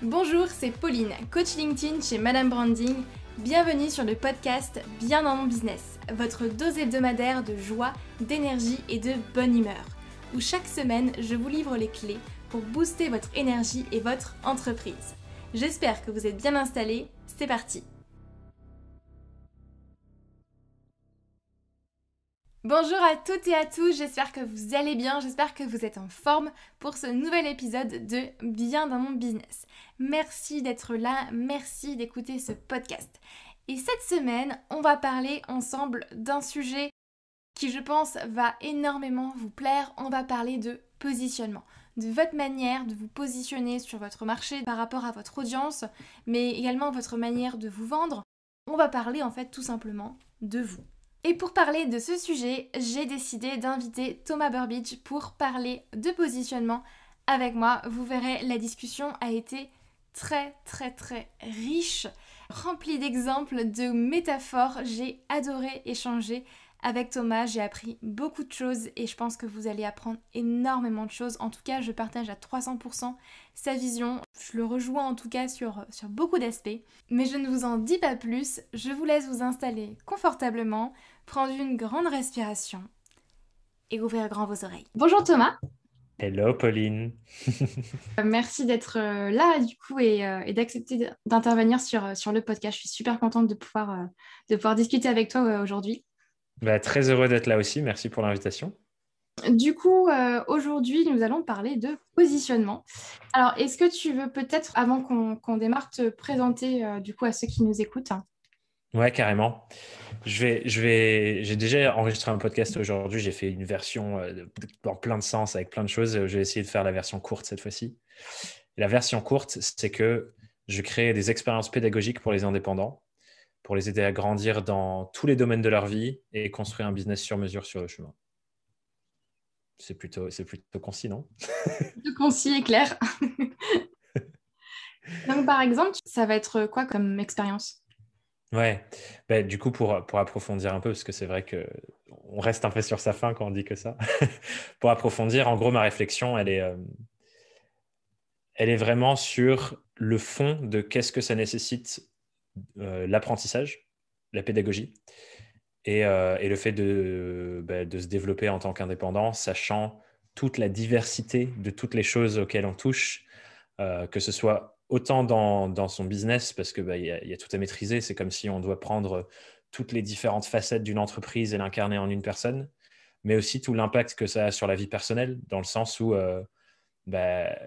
Bonjour, c'est Pauline, coach LinkedIn chez Madame Branding. Bienvenue sur le podcast Bien dans mon business, votre dose hebdomadaire de joie, d'énergie et de bonne humeur, où chaque semaine je vous livre les clés pour booster votre énergie et votre entreprise. J'espère que vous êtes bien installés, c'est parti. Bonjour à toutes et à tous, j'espère que vous allez bien, j'espère que vous êtes en forme pour ce nouvel épisode de Bien dans mon business. Merci d'être là, merci d'écouter ce podcast. Et cette semaine, on va parler ensemble d'un sujet qui, je pense, va énormément vous plaire. On va parler de positionnement, de votre manière de vous positionner sur votre marché par rapport à votre audience, mais également votre manière de vous vendre. On va parler en fait tout simplement de vous. Et pour parler de ce sujet, j'ai décidé d'inviter Thomas Burbidge pour parler de positionnement avec moi. Vous verrez, la discussion a été très riche, remplie d'exemples, de métaphores. J'ai adoré échanger avec Thomas, j'ai appris beaucoup de choses et je pense que vous allez apprendre énormément de choses. En tout cas, je partage à 300% sa vision. Je le rejoins en tout cas sur beaucoup d'aspects. Mais je ne vous en dis pas plus, je vous laisse vous installer confortablement, prendre une grande respiration et ouvrir grand vos oreilles. Bonjour Thomas. Hello Pauline. Merci d'être là du coup et d'accepter d'intervenir sur le podcast. Je suis super contente de pouvoir discuter avec toi aujourd'hui. Très heureux d'être là aussi, merci pour l'invitation. Du coup, aujourd'hui, nous allons parler de positionnement. Alors, est-ce que tu veux peut-être, avant qu'on démarre, te présenter du coup à ceux qui nous écoutent? Ouais, carrément. J'ai déjà enregistré un podcast aujourd'hui, j'ai fait une version dans plein de sens, avec plein de choses. Je vais essayer de faire la version courte cette fois-ci. Et la version courte, c'est que je crée des expériences pédagogiques pour les indépendants, pour les aider à grandir dans tous les domaines de leur vie et construire un business sur mesure sur le chemin. C'est plutôt concis, non? De concis et clair. Donc, par exemple, ça va être quoi comme expérience? Ouais, du coup, pour approfondir un peu, parce que c'est vrai qu'on reste un peu sur sa faim quand on dit que ça. Pour approfondir, en gros, ma réflexion, elle est vraiment sur le fond de qu'est-ce que ça nécessite l'apprentissage, la pédagogie, et le fait de se développer en tant qu'indépendant, sachant toute la diversité de toutes les choses auxquelles on touche, que ce soit autant dans son business, parce que y a tout à maîtriser. C'est comme si on doit prendre toutes les différentes facettes d'une entreprise et l'incarner en une personne, mais aussi tout l'impact que ça a sur la vie personnelle, dans le sens où bah,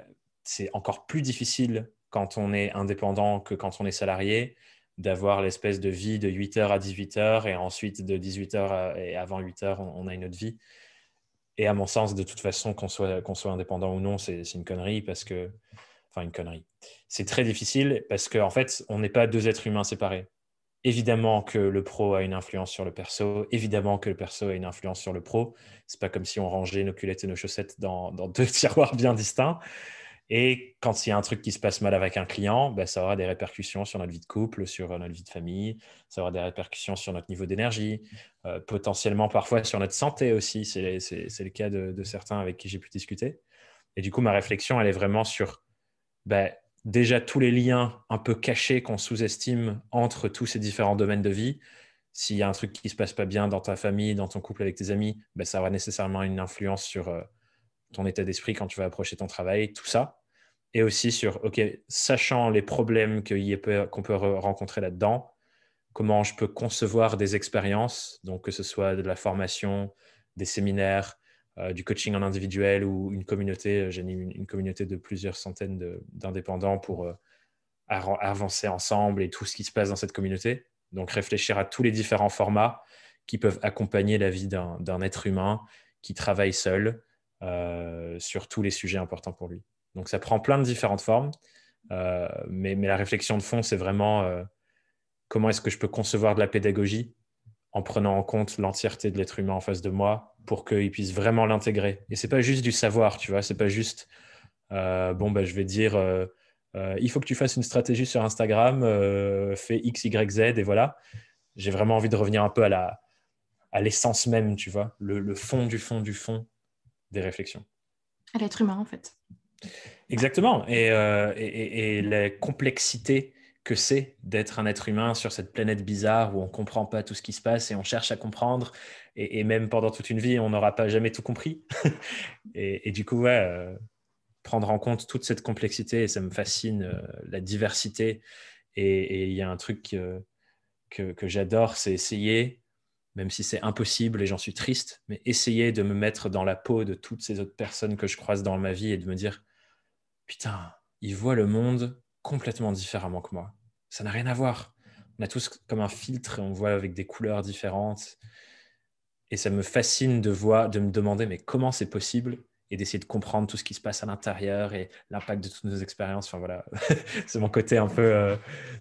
c'est encore plus difficile quand on est indépendant que quand on est salarié, d'avoir l'espèce de vie de 8h à 18h et ensuite de 18h et avant 8h, on a une autre vie. Et à mon sens, de toute façon, qu'on soit indépendant ou non, c'est une connerie parce que... Enfin, une connerie. C'est très difficile parce qu'en fait, on n'est pas deux êtres humains séparés. Évidemment que le pro a une influence sur le perso, évidemment que le perso a une influence sur le pro. C'est pas comme si on rangeait nos culottes et nos chaussettes dans deux tiroirs bien distincts. Et quand il y a un truc qui se passe mal avec un client, ça aura des répercussions sur notre vie de couple, sur notre vie de famille, ça aura des répercussions sur notre niveau d'énergie, potentiellement parfois sur notre santé aussi. C'est le cas de certains avec qui j'ai pu discuter. Et du coup, ma réflexion, elle est vraiment sur déjà tous les liens un peu cachés qu'on sous-estime entre tous ces différents domaines de vie. S'il y a un truc qui ne se passe pas bien dans ta famille, dans ton couple, avec tes amis, ça aura nécessairement une influence sur ton état d'esprit quand tu vas approcher ton travail, tout ça. Et aussi sur, OK, sachant les problèmes qu'on peut rencontrer là-dedans, comment je peux concevoir des expériences, donc que ce soit de la formation, des séminaires, du coaching en individuel ou une communauté. J'anime une communauté de plusieurs centaines d'indépendants pour avancer ensemble et tout ce qui se passe dans cette communauté. Donc réfléchir à tous les différents formats qui peuvent accompagner la vie d'un être humain qui travaille seul sur tous les sujets importants pour lui. Donc ça prend plein de différentes formes, mais la réflexion de fond, c'est vraiment comment est-ce que je peux concevoir de la pédagogie en prenant en compte l'entièreté de l'être humain en face de moi pour qu'il puisse vraiment l'intégrer. Et c'est pas juste du savoir, tu vois, c'est pas juste je vais dire il faut que tu fasses une stratégie sur Instagram, fais X, Y, Z et voilà. J'ai vraiment envie de revenir un peu à l'essence même, tu vois, le fond du fond du fond des réflexions. À l'être humain, en fait. Exactement. Et la complexité que c'est d'être un être humain sur cette planète bizarre où on ne comprend pas tout ce qui se passe et on cherche à comprendre. Et même pendant toute une vie, on n'aura pas jamais tout compris. Et du coup, ouais, prendre en compte toute cette complexité, et ça me fascine, la diversité. Et il y a un truc que j'adore, c'est essayer, même si c'est impossible et j'en suis triste, mais essayer de me mettre dans la peau de toutes ces autres personnes que je croise dans ma vie et de me dire, putain, ils voient le monde complètement différemment que moi. Ça n'a rien à voir. On a tous comme un filtre et on voit avec des couleurs différentes. Et ça me fascine de me demander, mais comment c'est possible? Et d'essayer de comprendre tout ce qui se passe à l'intérieur et l'impact de toutes nos expériences. Enfin voilà, c'est mon côté un peu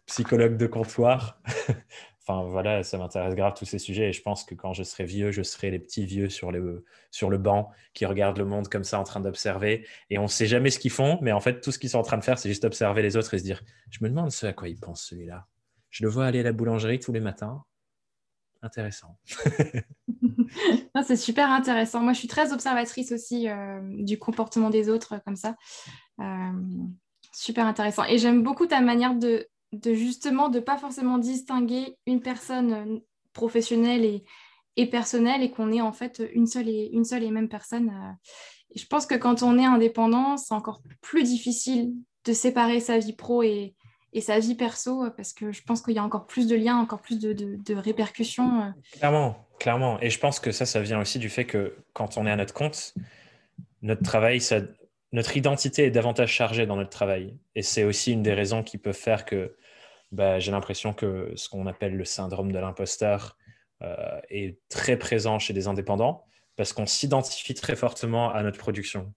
psychologue de comptoir. Enfin voilà, ça m'intéresse grave tous ces sujets et je pense que quand je serai vieux, je serai les petits vieux sur le banc qui regardent le monde comme ça en train d'observer et on ne sait jamais ce qu'ils font, mais en fait tout ce qu'ils sont en train de faire, c'est juste observer les autres et se dire, je me demande ce à quoi il pense celui-là. Je le vois aller à la boulangerie tous les matins. Intéressant. Non, c'est super intéressant. Moi, je suis très observatrice aussi du comportement des autres comme ça. Euh, Super intéressant. Et j'aime beaucoup ta manière de justement de pas forcément distinguer une personne professionnelle et personnelle et qu'on est en fait une seule et même personne. Et je pense que quand on est indépendant, c'est encore plus difficile de séparer sa vie pro et sa vie perso parce que je pense qu'il y a encore plus de liens, encore plus de répercussions. Clairement, clairement. Et je pense que ça vient aussi du fait que quand on est à notre compte, notre travail, notre identité est davantage chargée dans notre travail. Et c'est aussi une des raisons qui peuvent faire que bah, j'ai l'impression que ce qu'on appelle le syndrome de l'imposteur est très présent chez des indépendants parce qu'on s'identifie très fortement à notre production.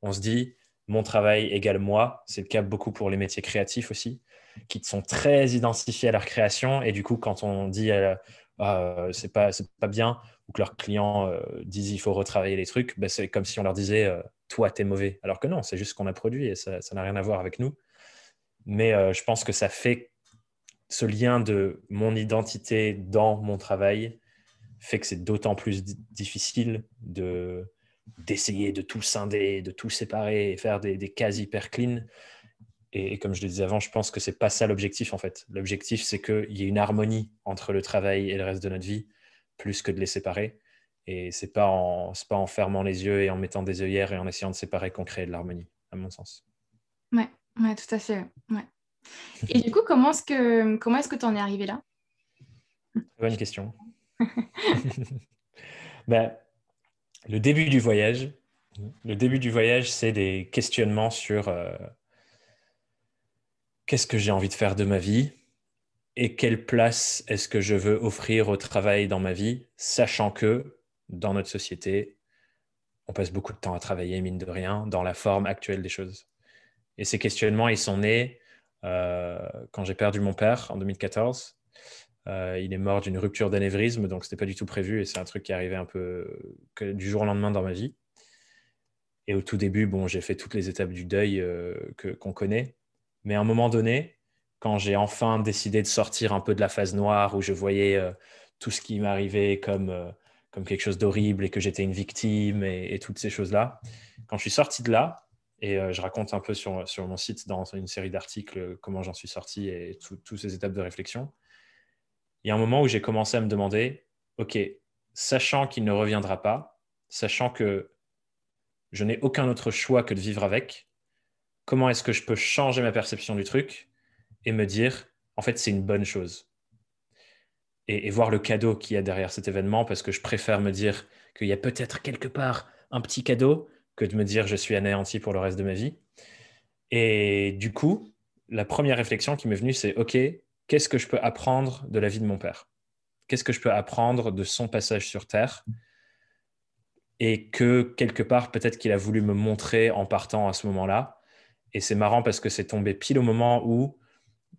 On se dit, mon travail égale moi. C'est le cas beaucoup pour les métiers créatifs aussi, qui sont très identifiés à leur création. Et du coup, quand on dit c'est pas bien, ou que leurs clients disent il faut retravailler les trucs, bah, c'est comme si on leur disait toi, t'es mauvais. Alors que non, c'est juste ce qu'on a produit et ça n'a rien à voir avec nous. Mais je pense que ça fait ce lien de mon identité dans mon travail fait que c'est d'autant plus difficile d'essayer de tout scinder, de tout séparer et faire des cases hyper clean. Et comme je le disais avant, je pense que c'est pas ça l'objectif en fait. L'objectif, c'est qu'il y ait une harmonie entre le travail et le reste de notre vie, plus que de les séparer. Et c'est pas en fermant les yeux et en mettant des œillères et en essayant de séparer qu'on crée de l'harmonie, à mon sens. Ouais, ouais, tout à fait. Ouais. Et du coup, comment est-ce que tu en es arrivé là? Bonne question. Ben, le début du voyage, c'est des questionnements sur qu'est-ce que j'ai envie de faire de ma vie et quelle place est-ce que je veux offrir au travail dans ma vie, sachant que dans notre société, on passe beaucoup de temps à travailler, mine de rien, dans la forme actuelle des choses. Et ces questionnements, ils sont nés quand j'ai perdu mon père en 2014. Il est mort d'une rupture d'anévrisme, donc ce n'était pas du tout prévu et c'est un truc qui est arrivé un peu du jour au lendemain dans ma vie. Et au tout début, bon, j'ai fait toutes les étapes du deuil qu'on connaît. Mais à un moment donné, quand j'ai enfin décidé de sortir un peu de la phase noire où je voyais tout ce qui m'arrivait comme quelque chose d'horrible et que j'étais une victime et toutes ces choses-là, quand je suis sorti de là, et je raconte un peu sur mon site dans une série d'articles comment j'en suis sorti et toutes ces étapes de réflexion, il y a un moment où j'ai commencé à me demander, OK, sachant qu'il ne reviendra pas, sachant que je n'ai aucun autre choix que de vivre avec, comment est-ce que je peux changer ma perception du truc et me dire, en fait, c'est une bonne chose. Et voir le cadeau qu'il y a derrière cet événement, parce que je préfère me dire qu'il y a peut-être quelque part un petit cadeau que de me dire je suis anéanti pour le reste de ma vie. Et du coup, la première réflexion qui m'est venue, c'est, OK, qu'est-ce que je peux apprendre de la vie de mon père? Qu'est-ce que je peux apprendre de son passage sur Terre? Et que quelque part, peut-être qu'il a voulu me montrer en partant à ce moment-là. Et c'est marrant parce que c'est tombé pile au moment où,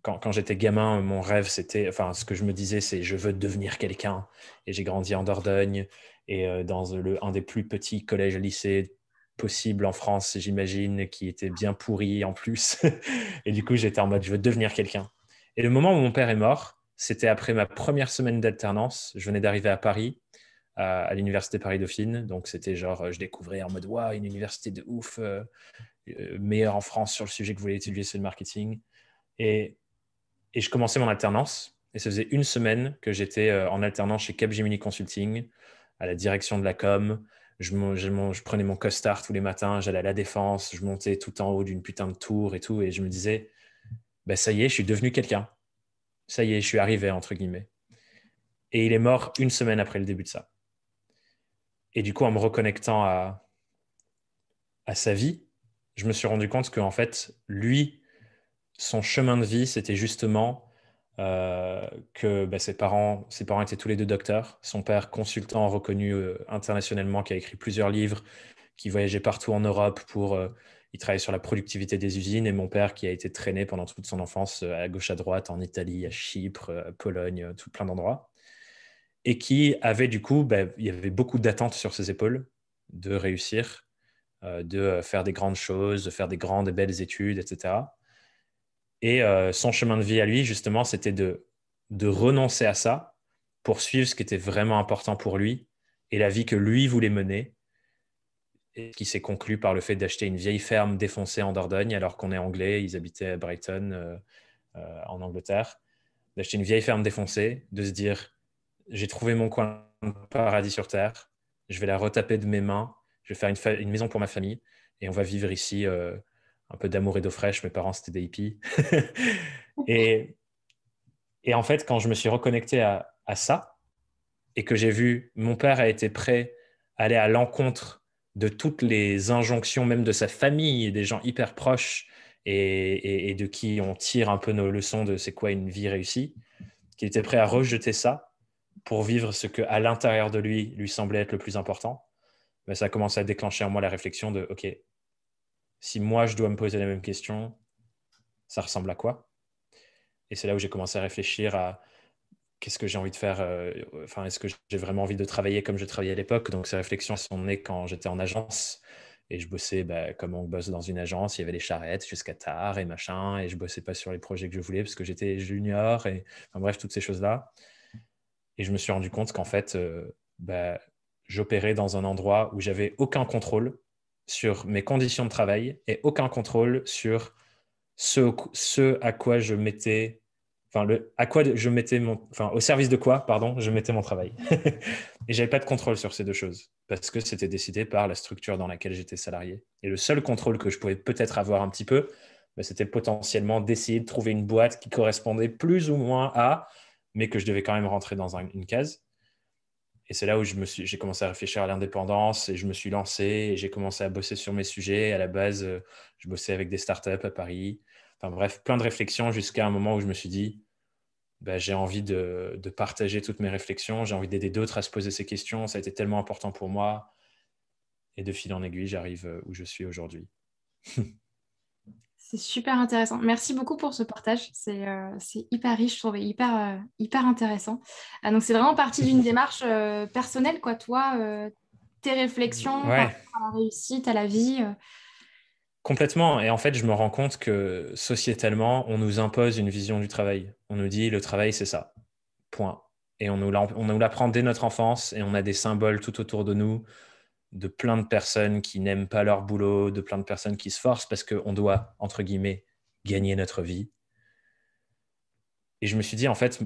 quand j'étais gamin, mon rêve, c'était, enfin, ce que je me disais, c'est je veux devenir quelqu'un. Et j'ai grandi en Dordogne et dans un des plus petits collèges-lycées possibles en France, j'imagine, qui était bien pourri en plus. Et du coup, j'étais en mode je veux devenir quelqu'un. Et le moment où mon père est mort, c'était après ma première semaine d'alternance. Je venais d'arriver à Paris à l'université Paris-Dauphine. Donc, c'était genre, je découvrais en mode, waouh, une université de ouf. meilleur en France sur le sujet que vous voulez étudier, c'est le marketing. Et je commençais mon alternance. Et ça faisait une semaine que j'étais en alternance chez Capgemini Consulting, à la direction de la com. Je prenais mon costard tous les matins, j'allais à la Défense, je montais tout en haut d'une putain de tour et tout. Et je me disais, bah, ça y est, je suis devenu quelqu'un. Ça y est, je suis arrivé, entre guillemets. Et il est mort une semaine après le début de ça. Et du coup, en me reconnectant à sa vie, je me suis rendu compte qu'en fait, lui, son chemin de vie, c'était justement que bah, ses parents étaient tous les deux docteurs. Son père, consultant reconnu internationalement, qui a écrit plusieurs livres, qui voyageait partout en Europe il travaillait sur la productivité des usines. Et mon père, qui a été traîné pendant toute son enfance à gauche, à droite, en Italie, à Chypre, à Pologne, tout plein d'endroits. Et qui avait du coup, bah, il y avait beaucoup d'attentes sur ses épaules de réussir, de faire des grandes choses, de faire des grandes et belles études, etc. Et son chemin de vie à lui, justement, c'était de renoncer à ça pour suivre ce qui était vraiment important pour lui et la vie que lui voulait mener, et qui s'est conclu par le fait d'acheter une vieille ferme défoncée en Dordogne, alors qu'on est anglais, ils habitaient à Brighton, en Angleterre, d'acheter une vieille ferme défoncée, de se dire, j'ai trouvé mon coin de paradis sur Terre, je vais la retaper de mes mains, je vais faire une maison pour ma famille, et on va vivre ici un peu d'amour et d'eau fraîche. Mes parents, c'était des hippies. et, et en fait, quand je me suis reconnecté à ça, et que j'ai vu mon père a été prêt à aller à l'encontre de toutes les injonctions, même de sa famille et des gens hyper proches et de qui on tire un peu nos leçons de c'est quoi une vie réussie, qu'il était prêt à rejeter ça pour vivre ce que à l'intérieur de lui semblait être le plus important. Ben, ça a commencé à déclencher en moi la réflexion de OK, si moi je dois me poser la même question, ça ressemble à quoi? Et c'est là où j'ai commencé à réfléchir à qu'est-ce que j'ai envie de faire, enfin, est-ce que j'ai vraiment envie de travailler comme je travaillais à l'époque? Donc, ces réflexions sont nées quand j'étais en agence et je bossais bah, comme on bosse dans une agence. Il y avait les charrettes jusqu'à tard et machin, et je bossais pas sur les projets que je voulais parce que j'étais junior et enfin, bref, toutes ces choses-là. Et je me suis rendu compte qu'en fait, bah, j'opérais dans un endroit où j'avais aucun contrôle sur mes conditions de travail et aucun contrôle sur ce à quoi je mettais, enfin, à quoi je mettais enfin, au service de quoi, pardon, je mettais mon travail. Et j'avais pas de contrôle sur ces deux choses parce que c'était décidé par la structure dans laquelle j'étais salarié. Et le seul contrôle que je pouvais peut-être avoir un petit peu, bah, c'était potentiellement d'essayer de trouver une boîte qui correspondait plus ou moins à, mais que je devais quand même rentrer dans une case. Et c'est là où j'ai commencé à réfléchir à l'indépendance et je me suis lancé et j'ai commencé à bosser sur mes sujets. À la base, je bossais avec des startups à Paris. Enfin bref, plein de réflexions jusqu'à un moment où je me suis dit, bah, j'ai envie de partager toutes mes réflexions, j'ai envie d'aider d'autres à se poser ces questions. Ça a été tellement important pour moi. Et de fil en aiguille, j'arrive où je suis aujourd'hui. C'est super intéressant. Merci beaucoup pour ce partage. C'est hyper riche, je trouve, et hyper intéressant. Ah, donc, c'est vraiment partie d'une démarche personnelle, quoi. Toi, tes réflexions par Ouais, rapport à la réussite, à la vie. complètement. Et en fait, je me rends compte que sociétalement, on nous impose une vision du travail. On nous dit le travail, c'est ça. Point. Et on nous l'apprend dès notre enfance et on a des symboles tout autour de nous de plein de personnes qui n'aiment pas leur boulot, de plein de personnes qui se forcent parce qu'on doit, entre guillemets, gagner notre vie. Et je me suis dit, en fait,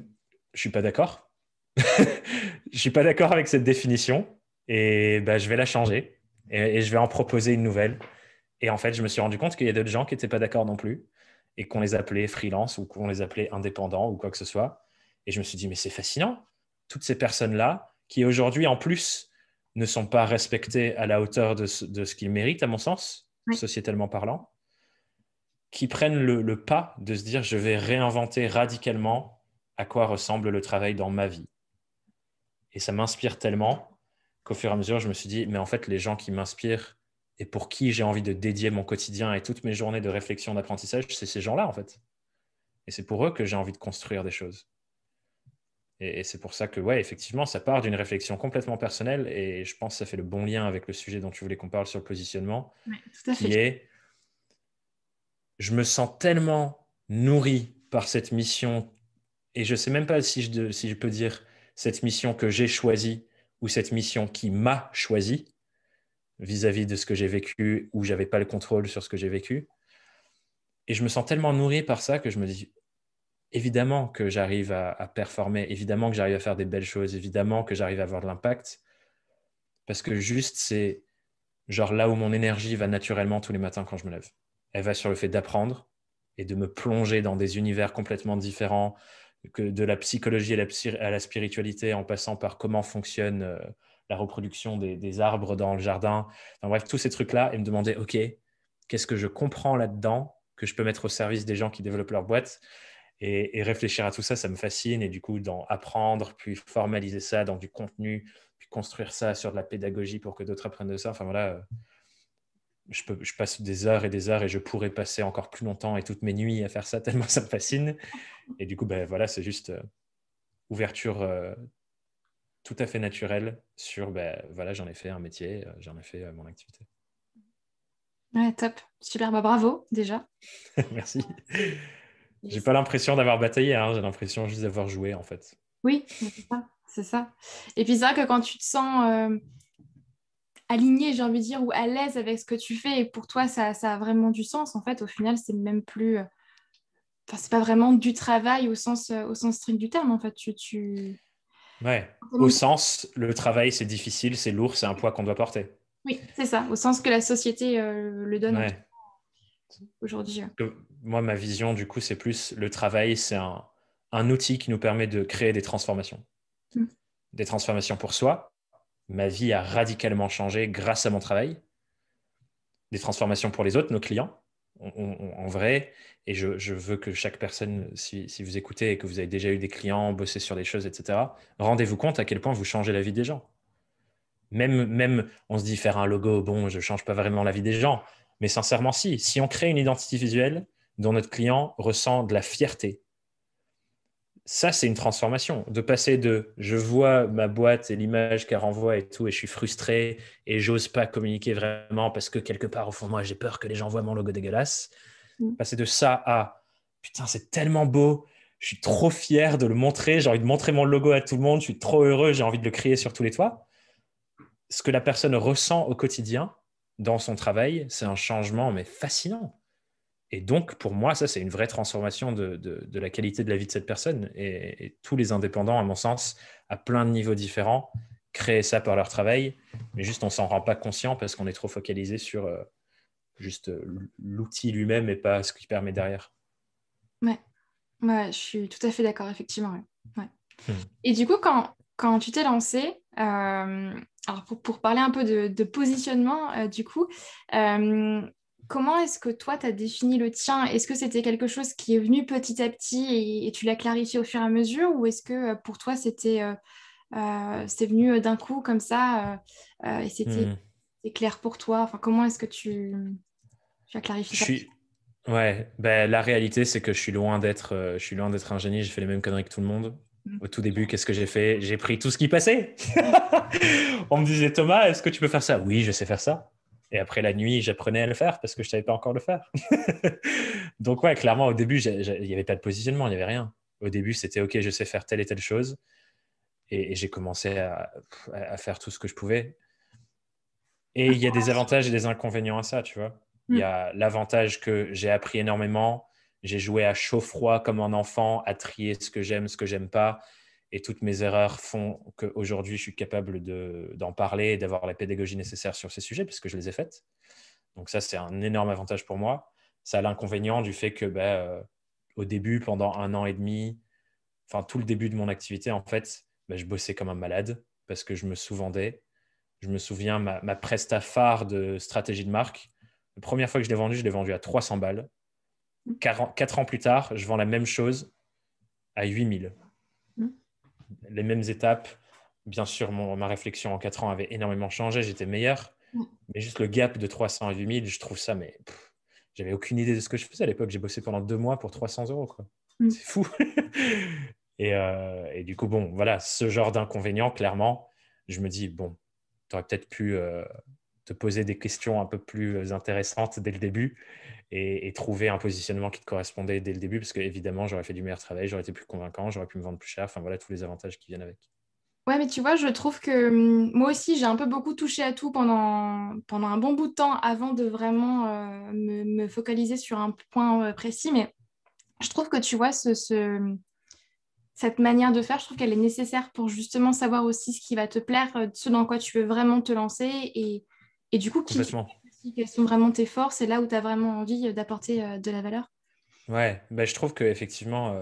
je suis pas d'accord. Je suis pas d'accord avec cette définition et bah, je vais la changer et je vais en proposer une nouvelle. Et en fait, je me suis rendu compte qu'il y a d'autres gens qui n'étaient pas d'accord non plus et qu'on les appelait freelance ou qu'on les appelait indépendants ou quoi que ce soit. Et je me suis dit, mais c'est fascinant. Toutes ces personnes-là qui aujourd'hui, en plus, ne sont pas respectées à la hauteur de ce qu'ils méritent, à mon sens, Oui. sociétalement parlant, qui prennent le pas de se dire, je vais réinventer radicalement à quoi ressemble le travail dans ma vie. Et ça m'inspire tellement qu'au fur et à mesure, je me suis dit, mais en fait, les gens qui m'inspirent et pour qui j'ai envie de dédier mon quotidien et toutes mes journées de réflexion, d'apprentissage, c'est ces gens-là, en fait. Et c'est pour eux que j'ai envie de construire des choses. Et c'est pour ça que, ouais, effectivement, ça part d'une réflexion complètement personnelle et je pense que ça fait le bon lien avec le sujet dont tu voulais qu'on parle sur le positionnement, Ouais, tout à qui fait. est, je me sens tellement nourri par cette mission et je ne sais même pas si je peux dire cette mission que j'ai choisie ou cette mission qui m'a choisi. vis-à-vis de ce que j'ai vécu, où j'avais pas le contrôle sur ce que j'ai vécu. Et je me sens tellement nourri par ça que je me dis, évidemment que j'arrive à performer, évidemment que j'arrive à faire des belles choses, évidemment que j'arrive à avoir de l'impact, parce que juste c'est genre là où mon énergie va naturellement tous les matins quand je me lève. Elle va sur le fait d'apprendre et de me plonger dans des univers complètement différents, que de la psychologie à la spiritualité, en passant par comment fonctionne la reproduction des arbres dans le jardin. Enfin, bref, tous ces trucs-là, et me demander, OK, qu'est-ce que je comprends là-dedans que je peux mettre au service des gens qui développent leur boîte, et réfléchir à tout ça, ça me fascine. Et du coup, dans apprendre, puis formaliser ça dans du contenu, puis construire ça sur de la pédagogie pour que d'autres apprennent de ça. Enfin voilà, je passe des heures et des heures et je pourrais passer encore plus longtemps et toutes mes nuits à faire ça tellement ça me fascine. Et du coup, ben, voilà, c'est juste ouverture tout à fait naturelle sur, ben, voilà, j'en ai fait un métier, j'en ai fait mon activité. Ouais, top. Super, bah bravo déjà. Merci. J'ai pas l'impression d'avoir bataillé, hein, j'ai l'impression juste d'avoir joué en fait. Oui, c'est ça, c'est ça. Et puis c'est vrai que quand tu te sens aligné, j'ai envie de dire, ou à l'aise avec ce que tu fais, et pour toi ça a vraiment du sens, en fait, au final, c'est même plus. Enfin, c'est pas vraiment du travail au sens strict du terme, en fait. Ouais, au sens, le travail c'est difficile, c'est lourd, c'est un poids qu'on doit porter. Oui, c'est ça, au sens que la société le donne Ouais. aujourd'hui. Moi, ma vision, du coup, c'est plus le travail, c'est un outil qui nous permet de créer des transformations. Mm. Des transformations pour soi. Ma vie a radicalement changé grâce à mon travail. Des transformations pour les autres, nos clients, en vrai. Et je veux que chaque personne, si vous écoutez et que vous avez déjà eu des clients, bossé sur des choses, etc., rendez-vous compte à quel point vous changez la vie des gens. Même, on se dit faire un logo, bon, je ne change pas vraiment la vie des gens. Mais sincèrement, si on crée une identité visuelle dont notre client ressent de la fierté, ça, c'est une transformation. De passer de je vois ma boîte et l'image qu'elle renvoie et tout, et je suis frustré et j'ose pas communiquer vraiment parce que quelque part, au fond de moi, j'ai peur que les gens voient mon logo dégueulasse. Mm. Passer de ça à putain, c'est tellement beau, je suis trop fier de le montrer, j'ai envie de montrer mon logo à tout le monde, je suis trop heureux, j'ai envie de le crier sur tous les toits. Ce que la personne ressent au quotidien dans son travail, c'est un changement mais fascinant. Et donc, pour moi, ça, c'est une vraie transformation de la qualité de la vie de cette personne. Et tous les indépendants, à mon sens, à plein de niveaux différents, créent ça par leur travail, mais juste on s'en rend pas conscient parce qu'on est trop focalisé sur juste l'outil lui-même et pas ce qu'il permet derrière. Ouais. Ouais, je suis tout à fait d'accord, effectivement. Ouais. Ouais. Hmm. Et du coup, quand tu t'es lancé, alors pour parler un peu de positionnement, du coup, euh, comment est-ce que toi, tu as défini le tien? Est-ce que c'était quelque chose qui est venu petit à petit et tu l'as clarifié au fur et à mesure, ou est-ce que pour toi, c'est venu d'un coup comme ça et Hmm. c'est clair pour toi? Enfin, comment est-ce que tu as clarifié Je ça? suis, ouais, ben, la réalité, c'est que je suis loin d'être un génie. J'ai fait les mêmes conneries que tout le monde. Au tout début, qu'est-ce que j'ai fait? J'ai pris tout ce qui passait. On me disait, Thomas, est-ce que tu peux faire ça? Oui, je sais faire ça. Et après la nuit, j'apprenais à le faire parce que je savais pas encore le faire. Donc ouais, clairement, au début, il n'y avait pas de positionnement, il n'y avait rien. Au début, c'était OK, je sais faire telle et telle chose. Et j'ai commencé à faire tout ce que je pouvais. Et il y a des avantages et des inconvénients à ça, tu vois. Il y Mm. a l'avantage que j'ai appris énormément. J'ai joué à chaud-froid comme un enfant, à trier ce que j'aime pas. Et toutes mes erreurs font qu'aujourd'hui, je suis capable d'en parler et d'avoir la pédagogie nécessaire sur ces sujets, puisque je les ai faites. Donc ça, c'est un énorme avantage pour moi. Ça a l'inconvénient du fait que au début, pendant un an et demi, enfin tout le début de mon activité, en fait, je bossais comme un malade parce que je me sous-vendais. Je me souviens, ma presta phare de stratégie de marque, la première fois que je l'ai vendu à 300 balles. 4 ans plus tard, je vends la même chose à 8000. Mm. Les mêmes étapes. Bien sûr, ma réflexion en 4 ans avait énormément changé, j'étais meilleur. Mm. Mais juste le gap de 300 à 8000, je trouve ça, mais j'avais aucune idée de ce que je faisais à l'époque. J'ai bossé pendant 2 mois pour 300 euros, quoi. Mm. C'est fou. Et du coup, bon, voilà, ce genre d'inconvénient, clairement, je me dis, bon, tu aurais peut-être pu te poser des questions un peu plus intéressantes dès le début et trouver un positionnement qui te correspondait dès le début, parce que évidemment, j'aurais fait du meilleur travail, j'aurais été plus convaincant, j'aurais pu me vendre plus cher, enfin voilà, tous les avantages qui viennent avec. Ouais, mais tu vois, je trouve que moi aussi, j'ai un peu beaucoup touché à tout pendant un bon bout de temps avant de vraiment me focaliser sur un point précis. Mais je trouve que tu vois, cette manière de faire, je trouve qu'elle est nécessaire pour justement savoir aussi ce qui va te plaire, ce dans quoi tu veux vraiment te lancer et du coup, qui tu Complètement. es aussi, quelles sont vraiment tes forces et là où tu as vraiment envie d'apporter de la valeur. Ouais, bah, je trouve que effectivement,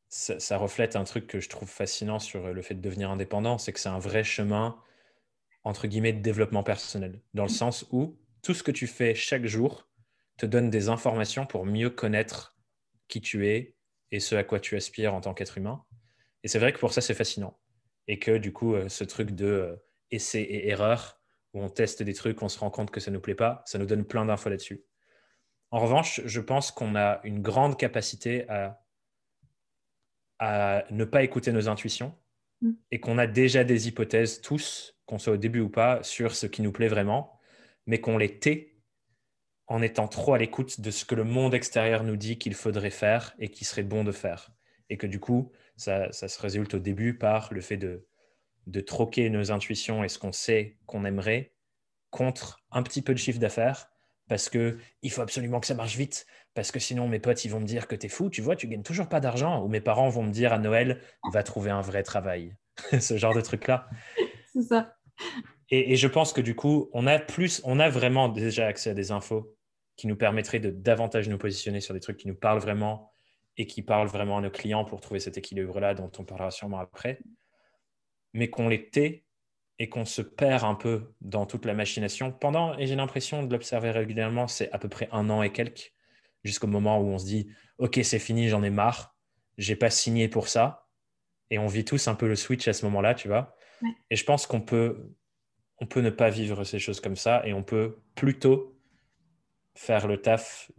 ça reflète un truc que je trouve fascinant sur le fait de devenir indépendant, c'est que c'est un vrai chemin, entre guillemets, de développement personnel, dans le sens où tout ce que tu fais chaque jour te donne des informations pour mieux connaître qui tu es et ce à quoi tu aspires en tant qu'être humain. Et c'est vrai que pour ça, c'est fascinant. Et que du coup, ce truc de essai et erreur, où on teste des trucs, on se rend compte que ça ne nous plaît pas, ça nous donne plein d'infos là-dessus. En revanche, je pense qu'on a une grande capacité à ne pas écouter nos intuitions Mm. et qu'on a déjà des hypothèses, tous, qu'on soit au début ou pas, sur ce qui nous plaît vraiment, mais qu'on les tait en étant trop à l'écoute de ce que le monde extérieur nous dit qu'il faudrait faire et qui serait bon de faire. Et que du coup, ça se résulte au début par le fait de troquer nos intuitions et ce qu'on sait qu'on aimerait contre un petit peu de chiffre d'affaires parce que il faut absolument que ça marche vite parce que sinon mes potes ils vont me dire que t'es fou, tu vois, tu gagnes toujours pas d'argent ou mes parents vont me dire à Noël va trouver un vrai travail. Ce genre de truc là. C'est ça. Et je pense que du coup, on a vraiment déjà accès à des infos qui nous permettraient de davantage nous positionner sur des trucs qui nous parlent vraiment et qui parlent vraiment à nos clients pour trouver cet équilibre-là dont on parlera sûrement après, mais qu'on les tait et qu'on se perd un peu dans toute la machination pendant, et j'ai l'impression de l'observer régulièrement, c'est à peu près un an et quelques, jusqu'au moment où on se dit, OK, c'est fini, j'en ai marre, j'ai pas signé pour ça, et on vit tous un peu le switch à ce moment-là, tu vois. Ouais. Et je pense on peut ne pas vivre ces choses comme ça, et on peut plutôt faire le taf,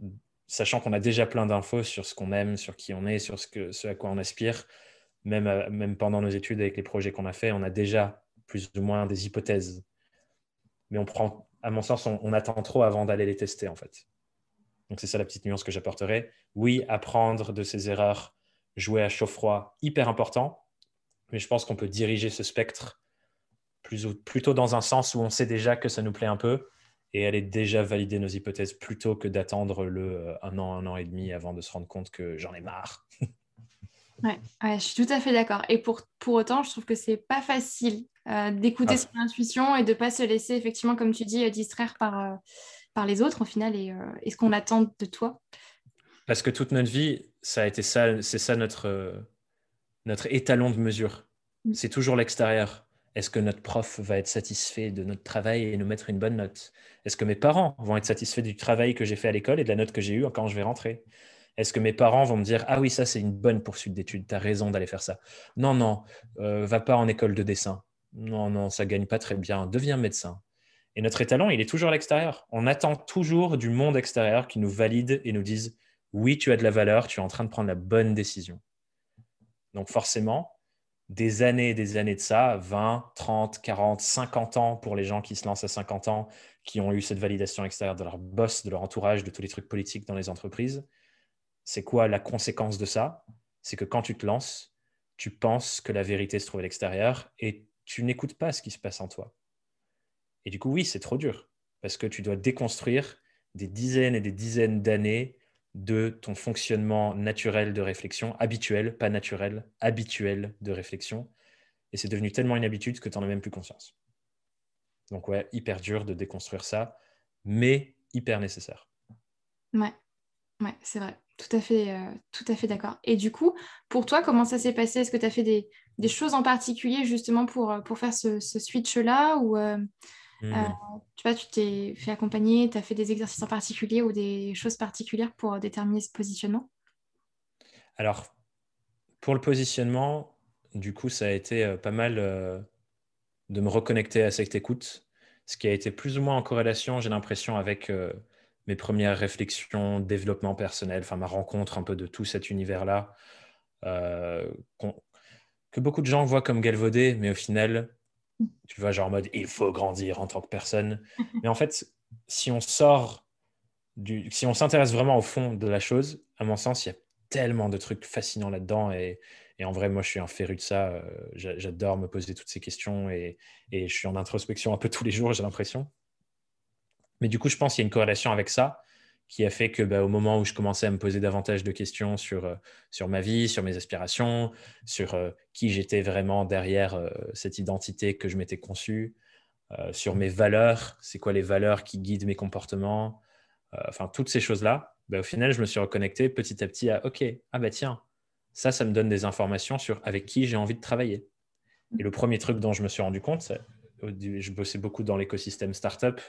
sachant qu'on a déjà plein d'infos sur ce qu'on aime, sur qui on est, sur ce à quoi on aspire. Même pendant nos études, avec les projets qu'on a fait, on a déjà plus ou moins des hypothèses. Mais on prend, à mon sens, on attend trop avant d'aller les tester, en fait. Donc c'est ça la petite nuance que j'apporterai. Oui, apprendre de ses erreurs, jouer à chaud-froid, hyper important, mais je pense qu'on peut diriger ce spectre plutôt dans un sens où on sait déjà que ça nous plaît un peu et aller déjà valider nos hypothèses plutôt que d'attendre un an et demi avant de se rendre compte que j'en ai marre. Ouais, ouais, je suis tout à fait d'accord. Et pour autant, je trouve que c'est pas facile d'écouter son Grave. intuition et de pas se laisser, effectivement, comme tu dis, distraire par les autres, au final, et ce qu'on attend de toi. Parce que toute notre vie, ça a été ça, c'est ça notre étalon de mesure. Mm. C'est toujours l'extérieur. Est-ce que notre prof va être satisfait de notre travail et nous mettre une bonne note? Est-ce que mes parents vont être satisfaits du travail que j'ai fait à l'école et de la note que j'ai eue quand je vais rentrer? Est-ce que mes parents vont me dire, ah oui, ça c'est une bonne poursuite d'études, tu as raison d'aller faire ça? Non, non, va pas en école de dessin. Non, non, ça gagne pas très bien, deviens médecin. Et notre étalon, il est toujours à l'extérieur. On attend toujours du monde extérieur qui nous valide et nous dise, oui, tu as de la valeur, tu es en train de prendre la bonne décision. Donc forcément, des années de ça, 20, 30, 40, 50 ans pour les gens qui se lancent à 50 ans, qui ont eu cette validation extérieure de leur boss, de leur entourage, de tous les trucs politiques dans les entreprises. C'est quoi la conséquence de ça? C'est que quand tu te lances, tu penses que la vérité se trouve à l'extérieur et tu n'écoutes pas ce qui se passe en toi. Et du coup, oui, c'est trop dur parce que tu dois déconstruire des dizaines et des dizaines d'années de ton fonctionnement naturel de réflexion, habituel, pas naturel, habituel de réflexion. Et c'est devenu tellement une habitude que tu n'en as même plus conscience. Donc ouais, hyper dur de déconstruire ça, mais hyper nécessaire. Ouais, ouais, c'est vrai. Tout à fait d'accord. Et du coup, pour toi, comment ça s'est passé? Est-ce que tu as fait des choses en particulier justement pour faire ce switch-là ou euh, Hmm. tu vois, tu t'es fait accompagner, tu as fait des exercices en particulier ou des choses particulières pour déterminer ce positionnement? Alors, pour le positionnement, du coup, ça a été pas mal de me reconnecter à cette écoute, ce qui a été plus ou moins en corrélation, j'ai l'impression, avec mes premières réflexions, développement personnel, enfin ma rencontre un peu de tout cet univers-là, euh, qu'on- que beaucoup de gens voient comme galvaudé, mais au final, tu vois, genre en mode il faut grandir en tant que personne. Mais en fait, si on sort si on s'intéresse vraiment au fond de la chose, à mon sens, il y a tellement de trucs fascinants là-dedans et Et en vrai, moi, je suis un féru de ça. J'adore me poser toutes ces questions et je suis en introspection un peu tous les jours, j'ai l'impression. Mais du coup, je pense qu'il y a une corrélation avec ça qui a fait que au moment où je commençais à me poser davantage de questions sur ma vie, sur mes aspirations, sur qui j'étais vraiment derrière cette identité que je m'étais conçue, sur mes valeurs, c'est quoi les valeurs qui guident mes comportements, enfin toutes ces choses-là, au final, je me suis reconnecté petit à petit à OK, ah tiens, ça me donne des informations sur avec qui j'ai envie de travailler. Et le premier truc dont je me suis rendu compte, je bossais beaucoup dans l'écosystème startup,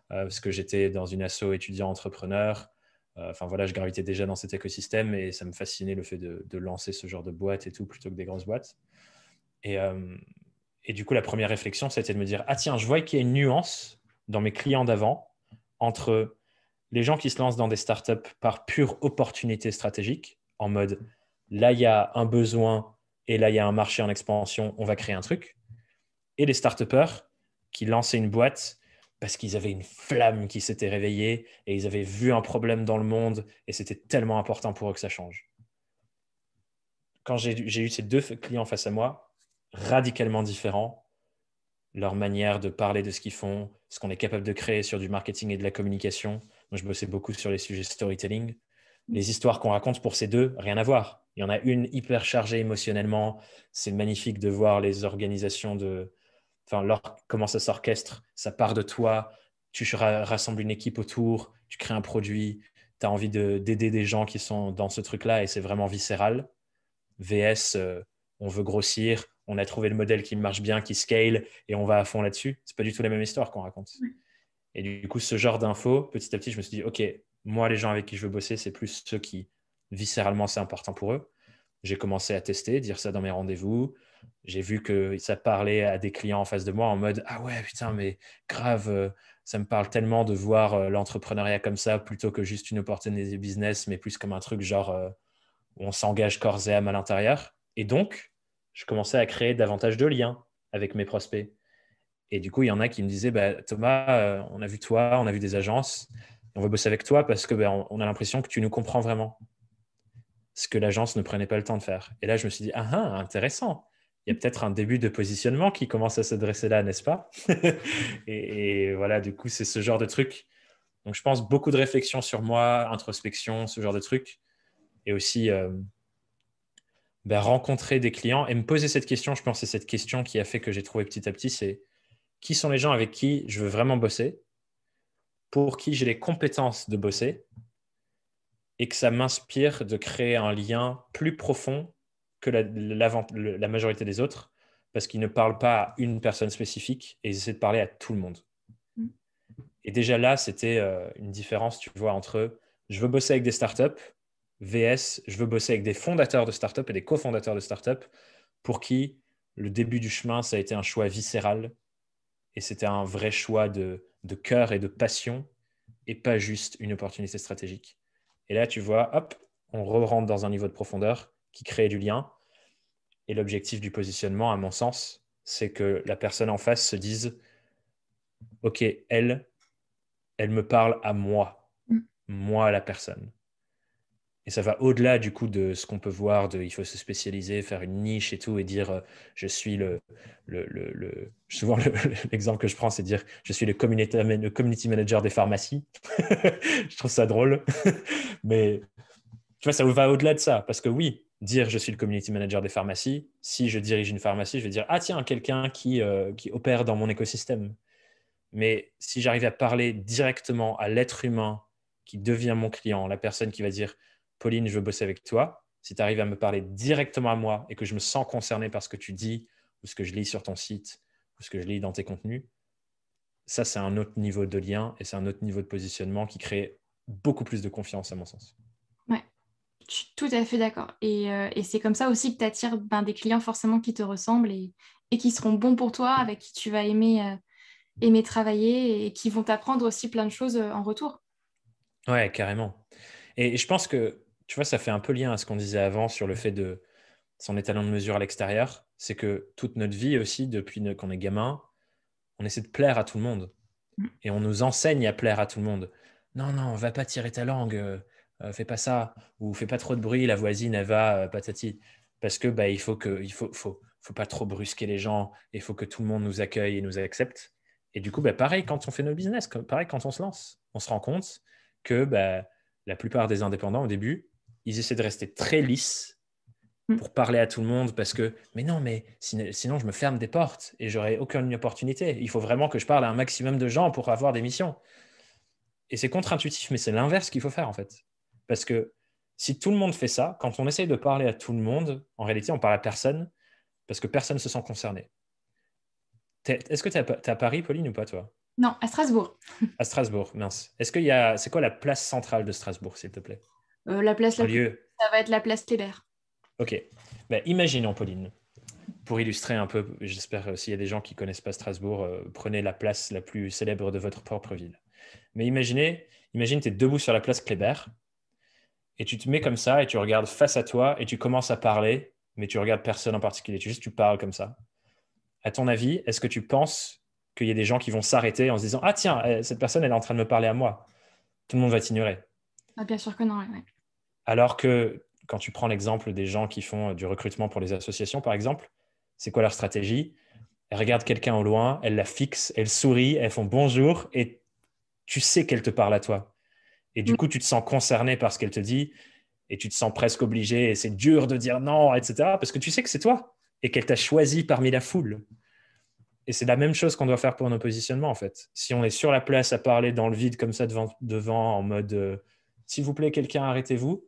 parce que j'étais dans une asso étudiant entrepreneur. Enfin voilà, je gravitais déjà dans cet écosystème et ça me fascinait le fait de lancer ce genre de boîte et tout plutôt que des grosses boîtes. Et, euh, et du coup, la première réflexion, c'était de me dire, ah tiens, je vois qu'il y a une nuance dans mes clients d'avant entre les gens qui se lancent dans des startups par pure opportunité stratégique, en mode, là, il y a un besoin et là, il y a un marché en expansion, on va créer un truc, et les start-upers qui lançaient une boîte parce qu'ils avaient une flamme qui s'était réveillée et ils avaient vu un problème dans le monde et c'était tellement important pour eux que ça change. Quand j'ai eu ces deux clients face à moi, radicalement différents, leur manière de parler de ce qu'ils font, ce qu'on est capable de créer sur du marketing et de la communication. Moi, je bossais beaucoup sur les sujets storytelling. Les histoires qu'on raconte pour ces deux, rien à voir. Il y en a une hyper chargée émotionnellement. C'est magnifique de voir les organisations comment ça s'orchestre. Ça part de toi. Tu rassembles une équipe autour. Tu crées un produit. Tu as envie d'aider des gens qui sont dans ce truc-là et c'est vraiment viscéral. VS, on veut grossir, on a trouvé le modèle qui marche bien, qui scale, et on va à fond là-dessus. C'est pas du tout la même histoire qu'on raconte. Ouais. Et du coup, ce genre d'infos, petit à petit, je me suis dit, OK, moi, les gens avec qui je veux bosser, c'est plus ceux qui, viscéralement, c'est important pour eux. J'ai commencé à tester, dire ça dans mes rendez-vous. J'ai vu que ça parlait à des clients en face de moi en mode, ah ouais, putain, mais grave, ça me parle tellement de voir l'entrepreneuriat comme ça, plutôt que juste une opportunité business, mais plus comme un truc genre où on s'engage corps et âme à l'intérieur. Et donc, je commençais à créer davantage de liens avec mes prospects. Et du coup, il y en a qui me disaient, Thomas, on a vu toi, on a vu des agences, on veut bosser avec toi parce que on a l'impression que tu nous comprends vraiment, ce que l'agence ne prenait pas le temps de faire. Et là, je me suis dit, ah, ah intéressant. Il y a peut-être un début de positionnement qui commence à se dresser là, n'est-ce pas? Et voilà, du coup, c'est ce genre de truc. Donc, je pense beaucoup de réflexion sur moi, introspection, ce genre de truc. Et aussi, rencontrer des clients et me poser cette question, je pense que c'est cette question qui a fait que j'ai trouvé petit à petit, c'est qui sont les gens avec qui je veux vraiment bosser, pour qui j'ai les compétences de bosser et que ça m'inspire de créer un lien plus profond que la majorité des autres parce qu'ils ne parlent pas à une personne spécifique et ils essaient de parler à tout le monde. Mm. Et déjà là, c'était une différence, tu vois, entre je veux bosser avec des startups, VS, je veux bosser avec des fondateurs de startups et des cofondateurs de startups pour qui le début du chemin, ça a été un choix viscéral et c'était un vrai choix de cœur et de passion et pas juste une opportunité stratégique. Et là, tu vois, hop, on rentre dans un niveau de profondeur qui crée du lien. Et l'objectif du positionnement, à mon sens, c'est que la personne en face se dise, OK, elle me parle à moi la personne. Et ça va au-delà du coup de ce qu'on peut voir, il faut se spécialiser, faire une niche et tout, et dire je suis souvent l'exemple que je prends, c'est dire je suis le community manager des pharmacies. Je trouve ça drôle. Mais tu vois, ça va au-delà de ça. Parce que oui, dire je suis le community manager des pharmacies, si je dirige une pharmacie, je vais dire ah tiens, quelqu'un qui opère dans mon écosystème. Mais si j'arrive à parler directement à l'être humain qui devient mon client, la personne qui va dire Pauline, je veux bosser avec toi, si tu arrives à me parler directement à moi et que je me sens concerné par ce que tu dis ou ce que je lis sur ton site ou ce que je lis dans tes contenus, ça, c'est un autre niveau de lien et c'est un autre niveau de positionnement qui crée beaucoup plus de confiance, à mon sens. Ouais, je suis tout à fait d'accord. Et c'est comme ça aussi que tu attires des clients forcément qui te ressemblent et qui seront bons pour toi, avec qui tu vas aimer travailler et qui vont t'apprendre aussi plein de choses en retour. Ouais, carrément. Et je pense que, tu vois, ça fait un peu lien à ce qu'on disait avant sur le fait de son étalon de mesure à l'extérieur. C'est que toute notre vie aussi, depuis qu'on est gamin, on essaie de plaire à tout le monde. Et on nous enseigne à plaire à tout le monde. Non, non, va pas tirer ta langue, fais pas ça, ou fais pas trop de bruit, la voisine, elle va, patati. parce que faut pas trop brusquer les gens, et il faut que tout le monde nous accueille et nous accepte. Et du coup, pareil quand on fait nos business, pareil quand on se lance, on se rend compte que la plupart des indépendants au début, ils essaient de rester très lisses pour parler à tout le monde parce que, mais non, mais sinon je me ferme des portes et j'aurai aucune opportunité. Il faut vraiment que je parle à un maximum de gens pour avoir des missions. Et c'est contre-intuitif, mais c'est l'inverse qu'il faut faire en fait. Parce que si tout le monde fait ça, quand on essaye de parler à tout le monde, en réalité, on parle à personne parce que personne ne se sent concerné. Est-ce que tu es à Paris, Pauline, ou pas, toi? Non, à Strasbourg. À Strasbourg, mince. C'est quoi la place centrale de Strasbourg, s'il te plaît? La place Un la plus... lieu. Ça va être la place Kléber. Ok. Imaginons, Pauline, pour illustrer un peu, j'espère s'il y a des gens qui ne connaissent pas Strasbourg, prenez la place la plus célèbre de votre propre ville. Mais imagine tu es debout sur la place Kléber et tu te mets comme ça et tu regardes face à toi et tu commences à parler, mais tu regardes personne en particulier, tu parles comme ça. À ton avis, est-ce que tu penses qu'il y a des gens qui vont s'arrêter en se disant ah tiens, cette personne elle est en train de me parler à moi? Tout le monde va t'ignorer. Ah, bien sûr que non, ouais. Alors que quand tu prends l'exemple des gens qui font du recrutement pour les associations, par exemple, c'est quoi leur stratégie? Elles regardent quelqu'un au loin, elles la fixent, elles sourient, elles font bonjour et tu sais qu'elle te parle à toi. Et du Mm. coup, tu te sens concerné par ce qu'elle te dit et tu te sens presque obligé et c'est dur de dire non, etc. Parce que tu sais que c'est toi et qu'elle t'a choisi parmi la foule. Et c'est la même chose qu'on doit faire pour nos positionnements, en fait. Si on est sur la place à parler dans le vide comme ça devant en mode s'il vous plaît, quelqu'un, arrêtez-vous,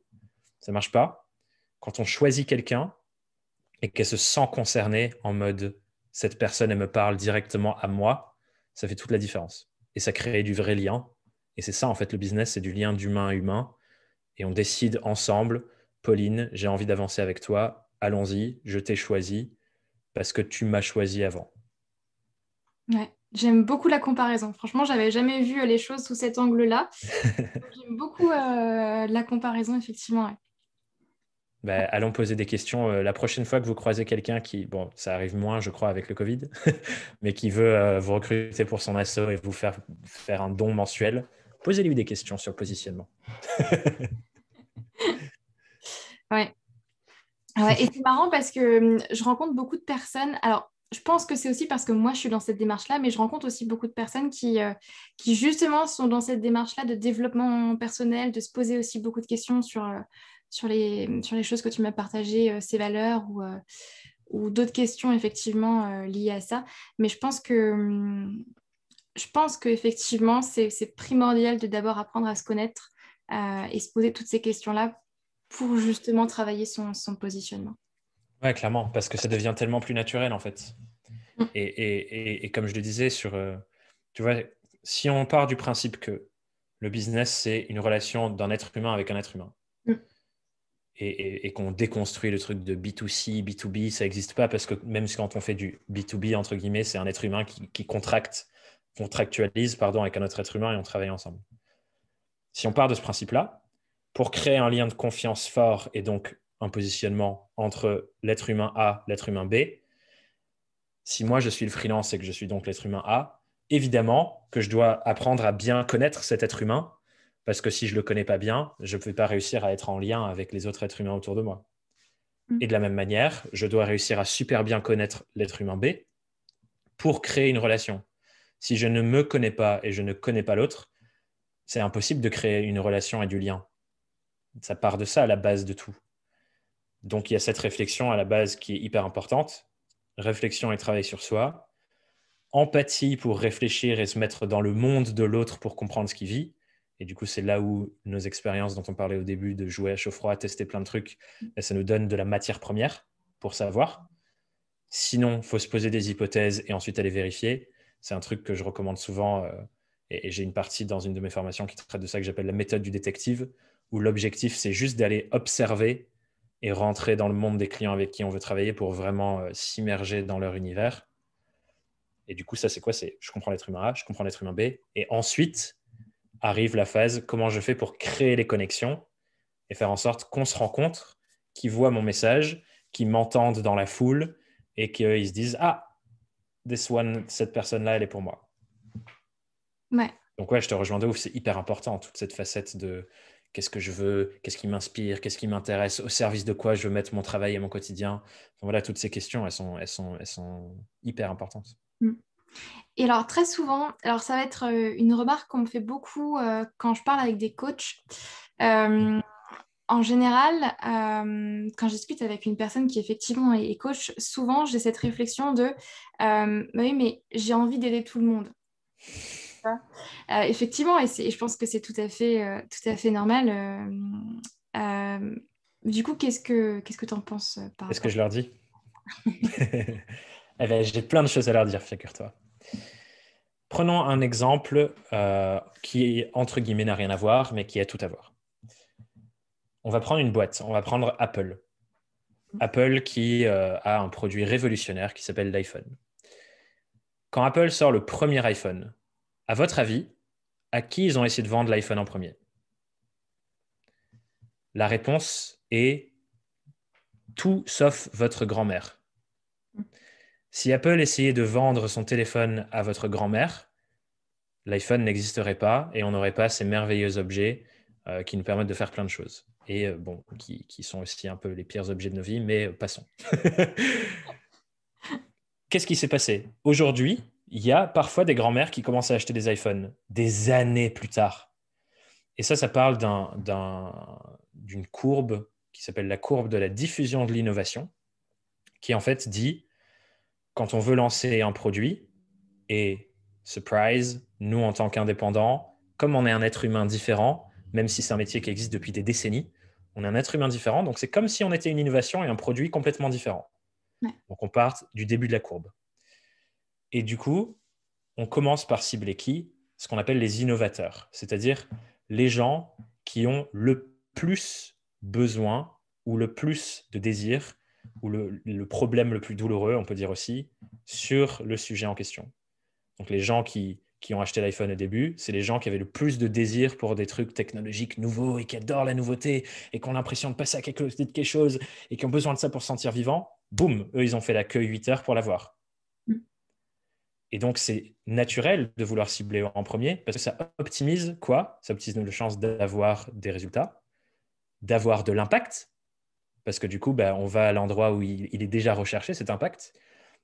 ça marche pas. Quand on choisit quelqu'un et qu'elle se sent concernée en mode cette personne, elle me parle directement à moi, ça fait toute la différence. Et ça crée du vrai lien. Et c'est ça, en fait, le business, c'est du lien d'humain à humain. Et on décide ensemble, Pauline, j'ai envie d'avancer avec toi, allons-y, je t'ai choisi parce que tu m'as choisi avant. Ouais. J'aime beaucoup la comparaison. Franchement, j'avais jamais vu les choses sous cet angle-là. J'aime beaucoup la comparaison, effectivement. Ouais. Allons poser des questions. La prochaine fois que vous croisez quelqu'un qui, bon, ça arrive moins, je crois, avec le Covid, mais qui veut vous recruter pour son asso et vous faire un don mensuel, posez-lui des questions sur le positionnement. Ouais. Ouais, et c'est marrant parce que je rencontre beaucoup de personnes. Alors, je pense que c'est aussi parce que moi, je suis dans cette démarche-là, mais je rencontre aussi beaucoup de personnes qui justement, sont dans cette démarche-là de développement personnel, de se poser aussi beaucoup de questions sur les choses que tu m'as partagées, ces valeurs ou d'autres questions, effectivement, liées à ça. Mais je pense qu'effectivement, c'est primordial de d'abord apprendre à se connaître et se poser toutes ces questions-là pour justement travailler son positionnement. Ouais, clairement, parce que ça devient tellement plus naturel, en fait. Mm. Et comme je le disais, tu vois, si on part du principe que le business, c'est une relation d'un être humain avec un être humain, Mm. et qu'on déconstruit le truc de B2C, B2B, ça n'existe pas parce que même quand on fait du B2B, entre guillemets, c'est un être humain qui contractualise avec un autre être humain et on travaille ensemble. Si on part de ce principe-là, pour créer un lien de confiance fort et donc un positionnement entre l'être humain A, l'être humain B, si moi je suis le freelance et que je suis donc l'être humain A, évidemment que je dois apprendre à bien connaître cet être humain, parce que si je ne le connais pas bien, je ne peux pas réussir à être en lien avec les autres êtres humains autour de moi. Mm. Et de la même manière, je dois réussir à super bien connaître l'être humain B pour créer une relation. Si je ne me connais pas et je ne connais pas l'autre, c'est impossible de créer une relation et du lien. Ça part de ça à la base de tout. Donc il y a cette réflexion à la base qui est hyper importante. Réflexion et travail sur soi. Empathie pour réfléchir et se mettre dans le monde de l'autre pour comprendre ce qu'il vit. Et du coup, c'est là où nos expériences dont on parlait au début, de jouer à chaud-froid, tester plein de trucs, ça nous donne de la matière première pour savoir. Sinon, il faut se poser des hypothèses et ensuite aller vérifier. C'est un truc que je recommande souvent. Et j'ai une partie dans une de mes formations qui traite de ça que j'appelle la méthode du détective, où l'objectif, c'est juste d'aller observer et rentrer dans le monde des clients avec qui on veut travailler pour vraiment s'immerger dans leur univers. Et du coup, ça, c'est quoi? C'est je comprends l'être humain A, je comprends l'être humain B. Et ensuite arrive la phase comment je fais pour créer les connexions et faire en sorte qu'on se rencontre, qu'ils voient mon message, qu'ils m'entendent dans la foule et qu'ils se disent ah, cette personne-là, elle est pour moi. Ouais. Donc ouais, je te rejoins de ouf, c'est hyper important, toute cette facette de qu'est-ce que je veux, qu'est-ce qui m'inspire, qu'est-ce qui m'intéresse, au service de quoi je veux mettre mon travail et mon quotidien. Enfin, voilà, toutes ces questions, elles sont hyper importantes. Mm. Et alors, très souvent, alors ça va être une remarque qu'on me fait beaucoup quand je parle avec des coachs. Euh, En général, quand je discute avec une personne qui effectivement est coach, souvent j'ai cette réflexion de bah oui, mais j'ai envie d'aider tout le monde. Effectivement, et je pense que c'est tout à fait normal. Euh, du coup, qu'est-ce que tu en penses par Est-ce que rapport je leur dis? Eh ben, j'ai plein de choses à leur dire, figure-toi. Prenons un exemple qui, entre guillemets, n'a rien à voir, mais qui a tout à voir. On va prendre une boîte, on va prendre Apple. Apple qui a un produit révolutionnaire qui s'appelle l'iPhone. Quand Apple sort le premier iPhone, à votre avis, à qui ils ont essayé de vendre l'iPhone en premier? La réponse est tout sauf votre grand-mère. Si Apple essayait de vendre son téléphone à votre grand-mère, l'iPhone n'existerait pas et on n'aurait pas ces merveilleux objets qui nous permettent de faire plein de choses. Et bon, qui sont aussi un peu les pires objets de nos vies, mais passons. Qu'est-ce qui s'est passé? Aujourd'hui, il y a parfois des grands-mères qui commencent à acheter des iPhones des années plus tard. Et ça parle d'une courbe qui s'appelle la courbe de la diffusion de l'innovation, qui en fait dit, quand on veut lancer un produit, et surprise, nous en tant qu'indépendants, comme on est un être humain différent, même si c'est un métier qui existe depuis des décennies, on est un être humain différent, donc c'est comme si on était une innovation et un produit complètement différent. Ouais. Donc on part du début de la courbe. Et du coup, on commence par cibler qui? Ce qu'on appelle les innovateurs, c'est-à-dire les gens qui ont le plus besoin ou le plus de désir ou le problème le plus douloureux, on peut dire aussi, sur le sujet en question. Donc les gens qui ont acheté l'iPhone au début, c'est les gens qui avaient le plus de désir pour des trucs technologiques nouveaux et qui adorent la nouveauté et qui ont l'impression de passer à quelque chose et qui ont besoin de ça pour se sentir vivant. Boum, eux, ils ont fait la queue 8 heures pour l'avoir. Et donc, c'est naturel de vouloir cibler en premier parce que ça optimise quoi? Ça optimise nos chances d'avoir des résultats, d'avoir de l'impact, parce que du coup, on va à l'endroit où il est déjà recherché, cet impact,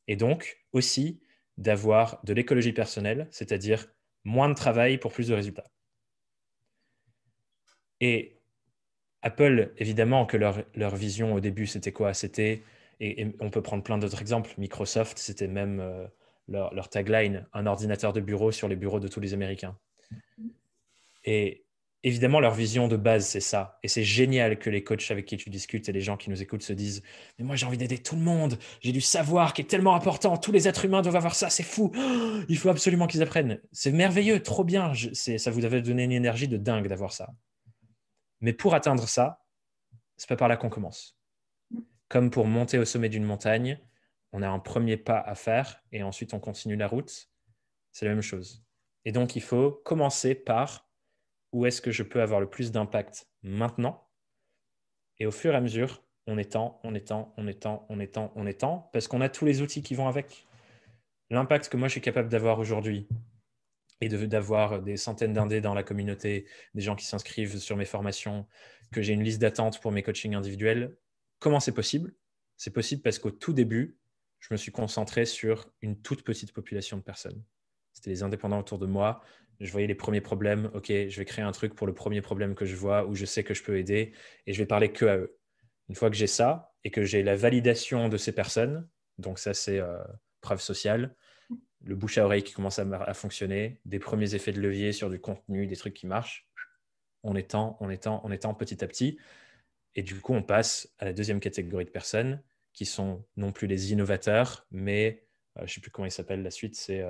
et donc aussi d'avoir de l'écologie personnelle, c'est-à-dire moins de travail pour plus de résultats. Et Apple, évidemment que leur vision au début, c'était quoi? C'était, et on peut prendre plein d'autres exemples, Microsoft, c'était même leur tagline, un ordinateur de bureau sur les bureaux de tous les Américains. Et évidemment, leur vision de base, c'est ça. Et c'est génial que les coachs avec qui tu discutes et les gens qui nous écoutent se disent, mais moi j'ai envie d'aider tout le monde, j'ai du savoir qui est tellement important, tous les êtres humains doivent avoir ça, c'est fou, oh, il faut absolument qu'ils apprennent. C'est merveilleux, trop bien, ça vous avait donné une énergie de dingue d'avoir ça. Mais pour atteindre ça, c'est pas par là qu'on commence. Comme pour monter au sommet d'une montagne, on a un premier pas à faire et ensuite on continue la route. C'est la même chose. Et donc, il faut commencer par où est-ce que je peux avoir le plus d'impact maintenant. Et au fur et à mesure, on étend, parce qu'on a tous les outils qui vont avec. L'impact que moi, je suis capable d'avoir aujourd'hui et d'avoir des centaines d'indés dans la communauté, des gens qui s'inscrivent sur mes formations, que j'ai une liste d'attente pour mes coachings individuels. Comment c'est possible? C'est possible parce qu'au tout début, je me suis concentré sur une toute petite population de personnes. C'était les indépendants autour de moi. Je voyais les premiers problèmes. OK, je vais créer un truc pour le premier problème que je vois, où je sais que je peux aider, et je vais parler que à eux. Une fois que j'ai ça, et que j'ai la validation de ces personnes, donc ça c'est preuve sociale, le bouche à oreille qui commence à fonctionner, des premiers effets de levier sur du contenu, des trucs qui marchent, on étend petit à petit. Et du coup, on passe à la deuxième catégorie de personnes qui sont non plus les innovateurs, mais je ne sais plus comment ils s'appellent la suite, c'est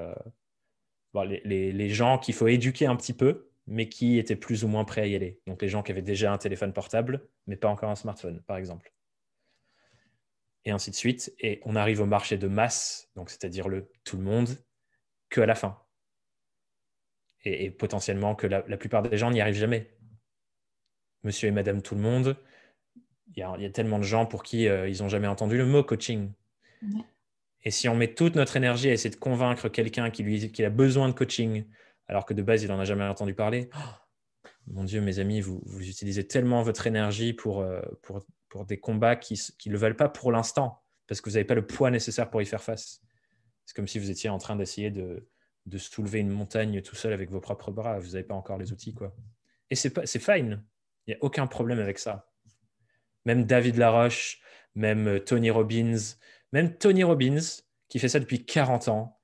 les gens qu'il faut éduquer un petit peu, mais qui étaient plus ou moins prêts à y aller. Donc les gens qui avaient déjà un téléphone portable, mais pas encore un smartphone, par exemple. Et ainsi de suite. Et on arrive au marché de masse, donc c'est-à-dire tout le monde, qu'à la fin. Et potentiellement que la plupart des gens n'y arrivent jamais. Monsieur et madame tout le monde, il y a tellement de gens pour qui ils n'ont jamais entendu le mot coaching. Ouais. Et si on met toute notre énergie à essayer de convaincre quelqu'un qui a besoin de coaching, alors que de base, il n'en a jamais entendu parler, mon Dieu, mes amis, vous utilisez tellement votre énergie pour des combats qui ne le veulent pas pour l'instant, parce que vous n'avez pas le poids nécessaire pour y faire face. C'est comme si vous étiez en train d'essayer de soulever une montagne tout seul avec vos propres bras. Vous n'avez pas encore les outils, quoi. Et c'est fine. Il n'y a aucun problème avec ça. Même David Laroche, même Tony Robbins, qui fait ça depuis 40 ans.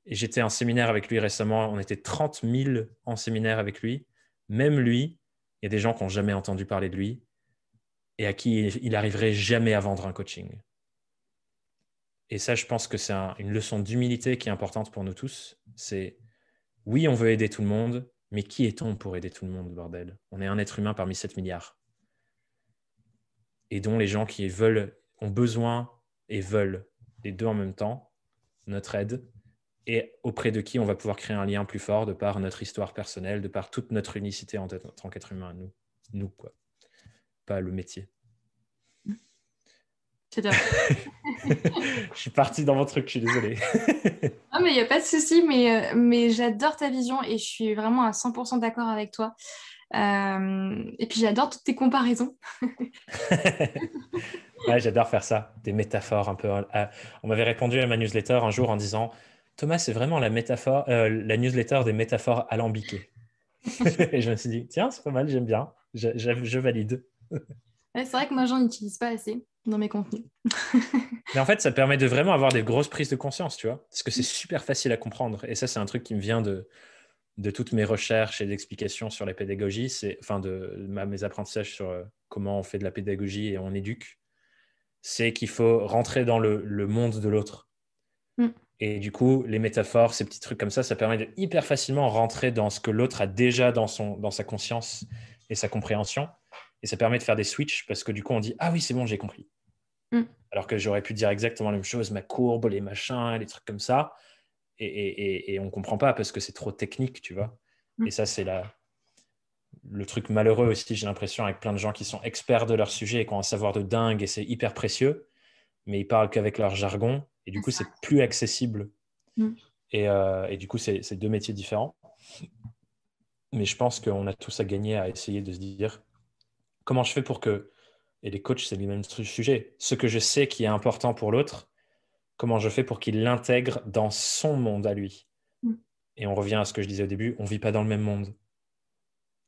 Et j'étais en séminaire avec lui récemment. On était 30 000 en séminaire avec lui. Même lui, il y a des gens qui n'ont jamais entendu parler de lui et à qui il n'arriverait jamais à vendre un coaching. Et ça, je pense que c'est une leçon d'humilité qui est importante pour nous tous. C'est, oui, on veut aider tout le monde, mais qui est-on pour aider tout le monde, bordel? On est un être humain parmi 7 milliards. Aidons les gens qui ont besoin et veulent, les deux en même temps, notre aide, et auprès de qui on va pouvoir créer un lien plus fort de par notre histoire personnelle, de par toute notre unicité en tant qu'être humain, nous quoi. Pas le métier. J'adore. Je suis parti dans mon truc, je suis désolé. Non, mais il n'y a pas de souci, mais j'adore ta vision et je suis vraiment à 100% d'accord avec toi. Et puis j'adore toutes tes comparaisons. Ouais, j'adore faire ça, des métaphores un peu. On m'avait répondu à ma newsletter un jour en disant Thomas, c'est vraiment la newsletter des métaphores alambiquées. Et je me suis dit, tiens, c'est pas mal, j'aime bien, je valide. Ouais, c'est vrai que moi, j'en utilise pas assez dans mes contenus. Mais en fait, ça permet de vraiment avoir des grosses prises de conscience, tu vois, parce que c'est super facile à comprendre. Et ça, c'est un truc qui me vient de toutes mes recherches et d'explications sur la pédagogie, mes apprentissages sur comment on fait de la pédagogie et on éduque, c'est qu'il faut rentrer dans le monde de l'autre. Mm. Et du coup, les métaphores, ces petits trucs comme ça permet de hyper facilement rentrer dans ce que l'autre a déjà dans sa conscience et sa compréhension. Et ça permet de faire des switches parce que du coup, on dit « Ah oui, c'est bon, j'ai compris. » Alors que j'aurais pu dire exactement la même chose, ma courbe, les machins, les trucs comme ça. Et on ne comprend pas parce que c'est trop technique, tu vois. Et ça, c'est le truc malheureux aussi, j'ai l'impression, avec plein de gens qui sont experts de leur sujet et qui ont un savoir de dingue et c'est hyper précieux, mais ils parlent qu'avec leur jargon et du coup, c'est plus accessible. Et du coup, c'est deux métiers différents. Mais je pense qu'on a tous à gagner à essayer de se dire comment je fais pour que, et les coachs, c'est le même sujet, ce que je sais qui est important pour l'autre, comment je fais pour qu'il l'intègre dans son monde à lui. Et on revient à ce que je disais au début, on ne vit pas dans le même monde.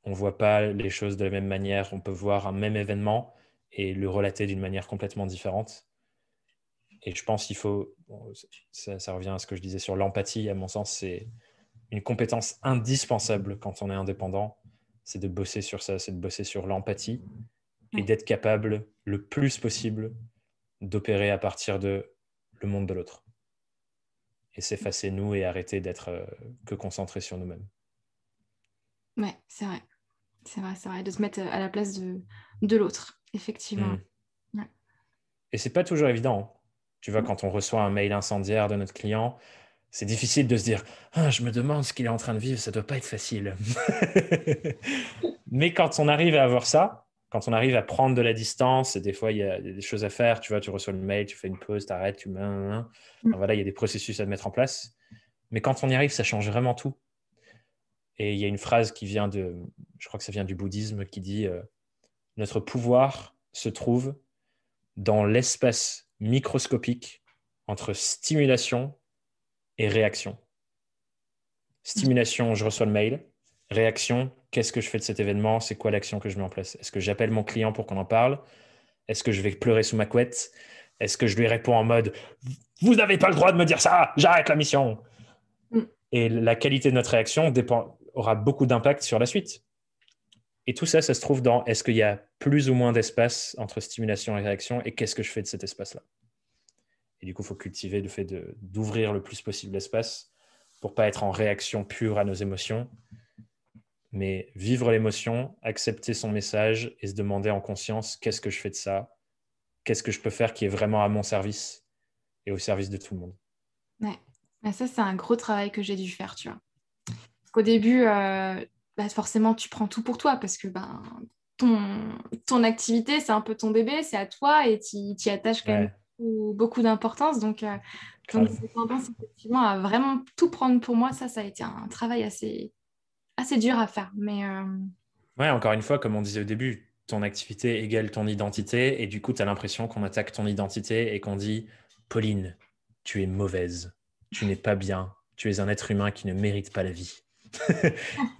On ne voit pas les choses de la même manière. On peut voir un même événement et le relater d'une manière complètement différente. Et je pense qu'il faut, ça revient à ce que je disais sur l'empathie, à mon sens, c'est une compétence indispensable quand on est indépendant, c'est de bosser sur ça, c'est de bosser sur l'empathie et d'être capable le plus possible d'opérer à partir de le monde de l'autre. Et s'effacer nous et arrêter d'être que concentrés sur nous-mêmes. Ouais, c'est vrai. C'est vrai, de se mettre à la place de l'autre, effectivement. Ouais. Et c'est pas toujours évident. Hein. Tu vois, quand on reçoit un mail incendiaire de notre client, c'est difficile de se dire ah, je me demande ce qu'il est en train de vivre, ça doit pas être facile. Mais quand on arrive à avoir ça, quand on arrive à prendre de la distance, et des fois il y a des choses à faire, tu vois, tu reçois le mail, tu fais une pause, tu arrêtes, enfin, voilà, il y a des processus à mettre en place. Mais quand on y arrive, ça change vraiment tout. Et il y a une phrase qui vient je crois que ça vient du bouddhisme, qui dit notre pouvoir se trouve dans l'espace microscopique entre stimulation et réaction. Stimulation, je reçois le mail. Réaction, qu'est-ce que je fais de cet événement? C'est quoi l'action que je mets en place? Est-ce que j'appelle mon client pour qu'on en parle? Est-ce que je vais pleurer sous ma couette? Est-ce que je lui réponds en mode « Vous n'avez pas le droit de me dire ça! J'arrête la mission! » Et la qualité de notre réaction aura beaucoup d'impact sur la suite. Et tout ça, ça se trouve dans est-ce qu'il y a plus ou moins d'espace entre stimulation et réaction et qu'est-ce que je fais de cet espace-là? Et du coup, il faut cultiver le fait d'ouvrir le plus possible l'espace pour ne pas être en réaction pure à nos émotions, mais vivre l'émotion, accepter son message et se demander en conscience qu'est-ce que je fais de ça? Qu'est-ce que je peux faire qui est vraiment à mon service et au service de tout le monde? Ouais. Ça, c'est un gros travail que j'ai dû faire, tu vois. Parce qu'au début, forcément, tu prends tout pour toi parce que ton activité, c'est un peu ton bébé, c'est à toi et tu y attaches quand même beaucoup d'importance. Donc j'ai tendance effectivement à vraiment tout prendre pour moi. Ça a été un travail assez dur à faire. Ouais, encore une fois, comme on disait au début, ton activité égale ton identité, et du coup, tu as l'impression qu'on attaque ton identité et qu'on dit, Pauline, tu es mauvaise, tu n'es pas bien, tu es un être humain qui ne mérite pas la vie.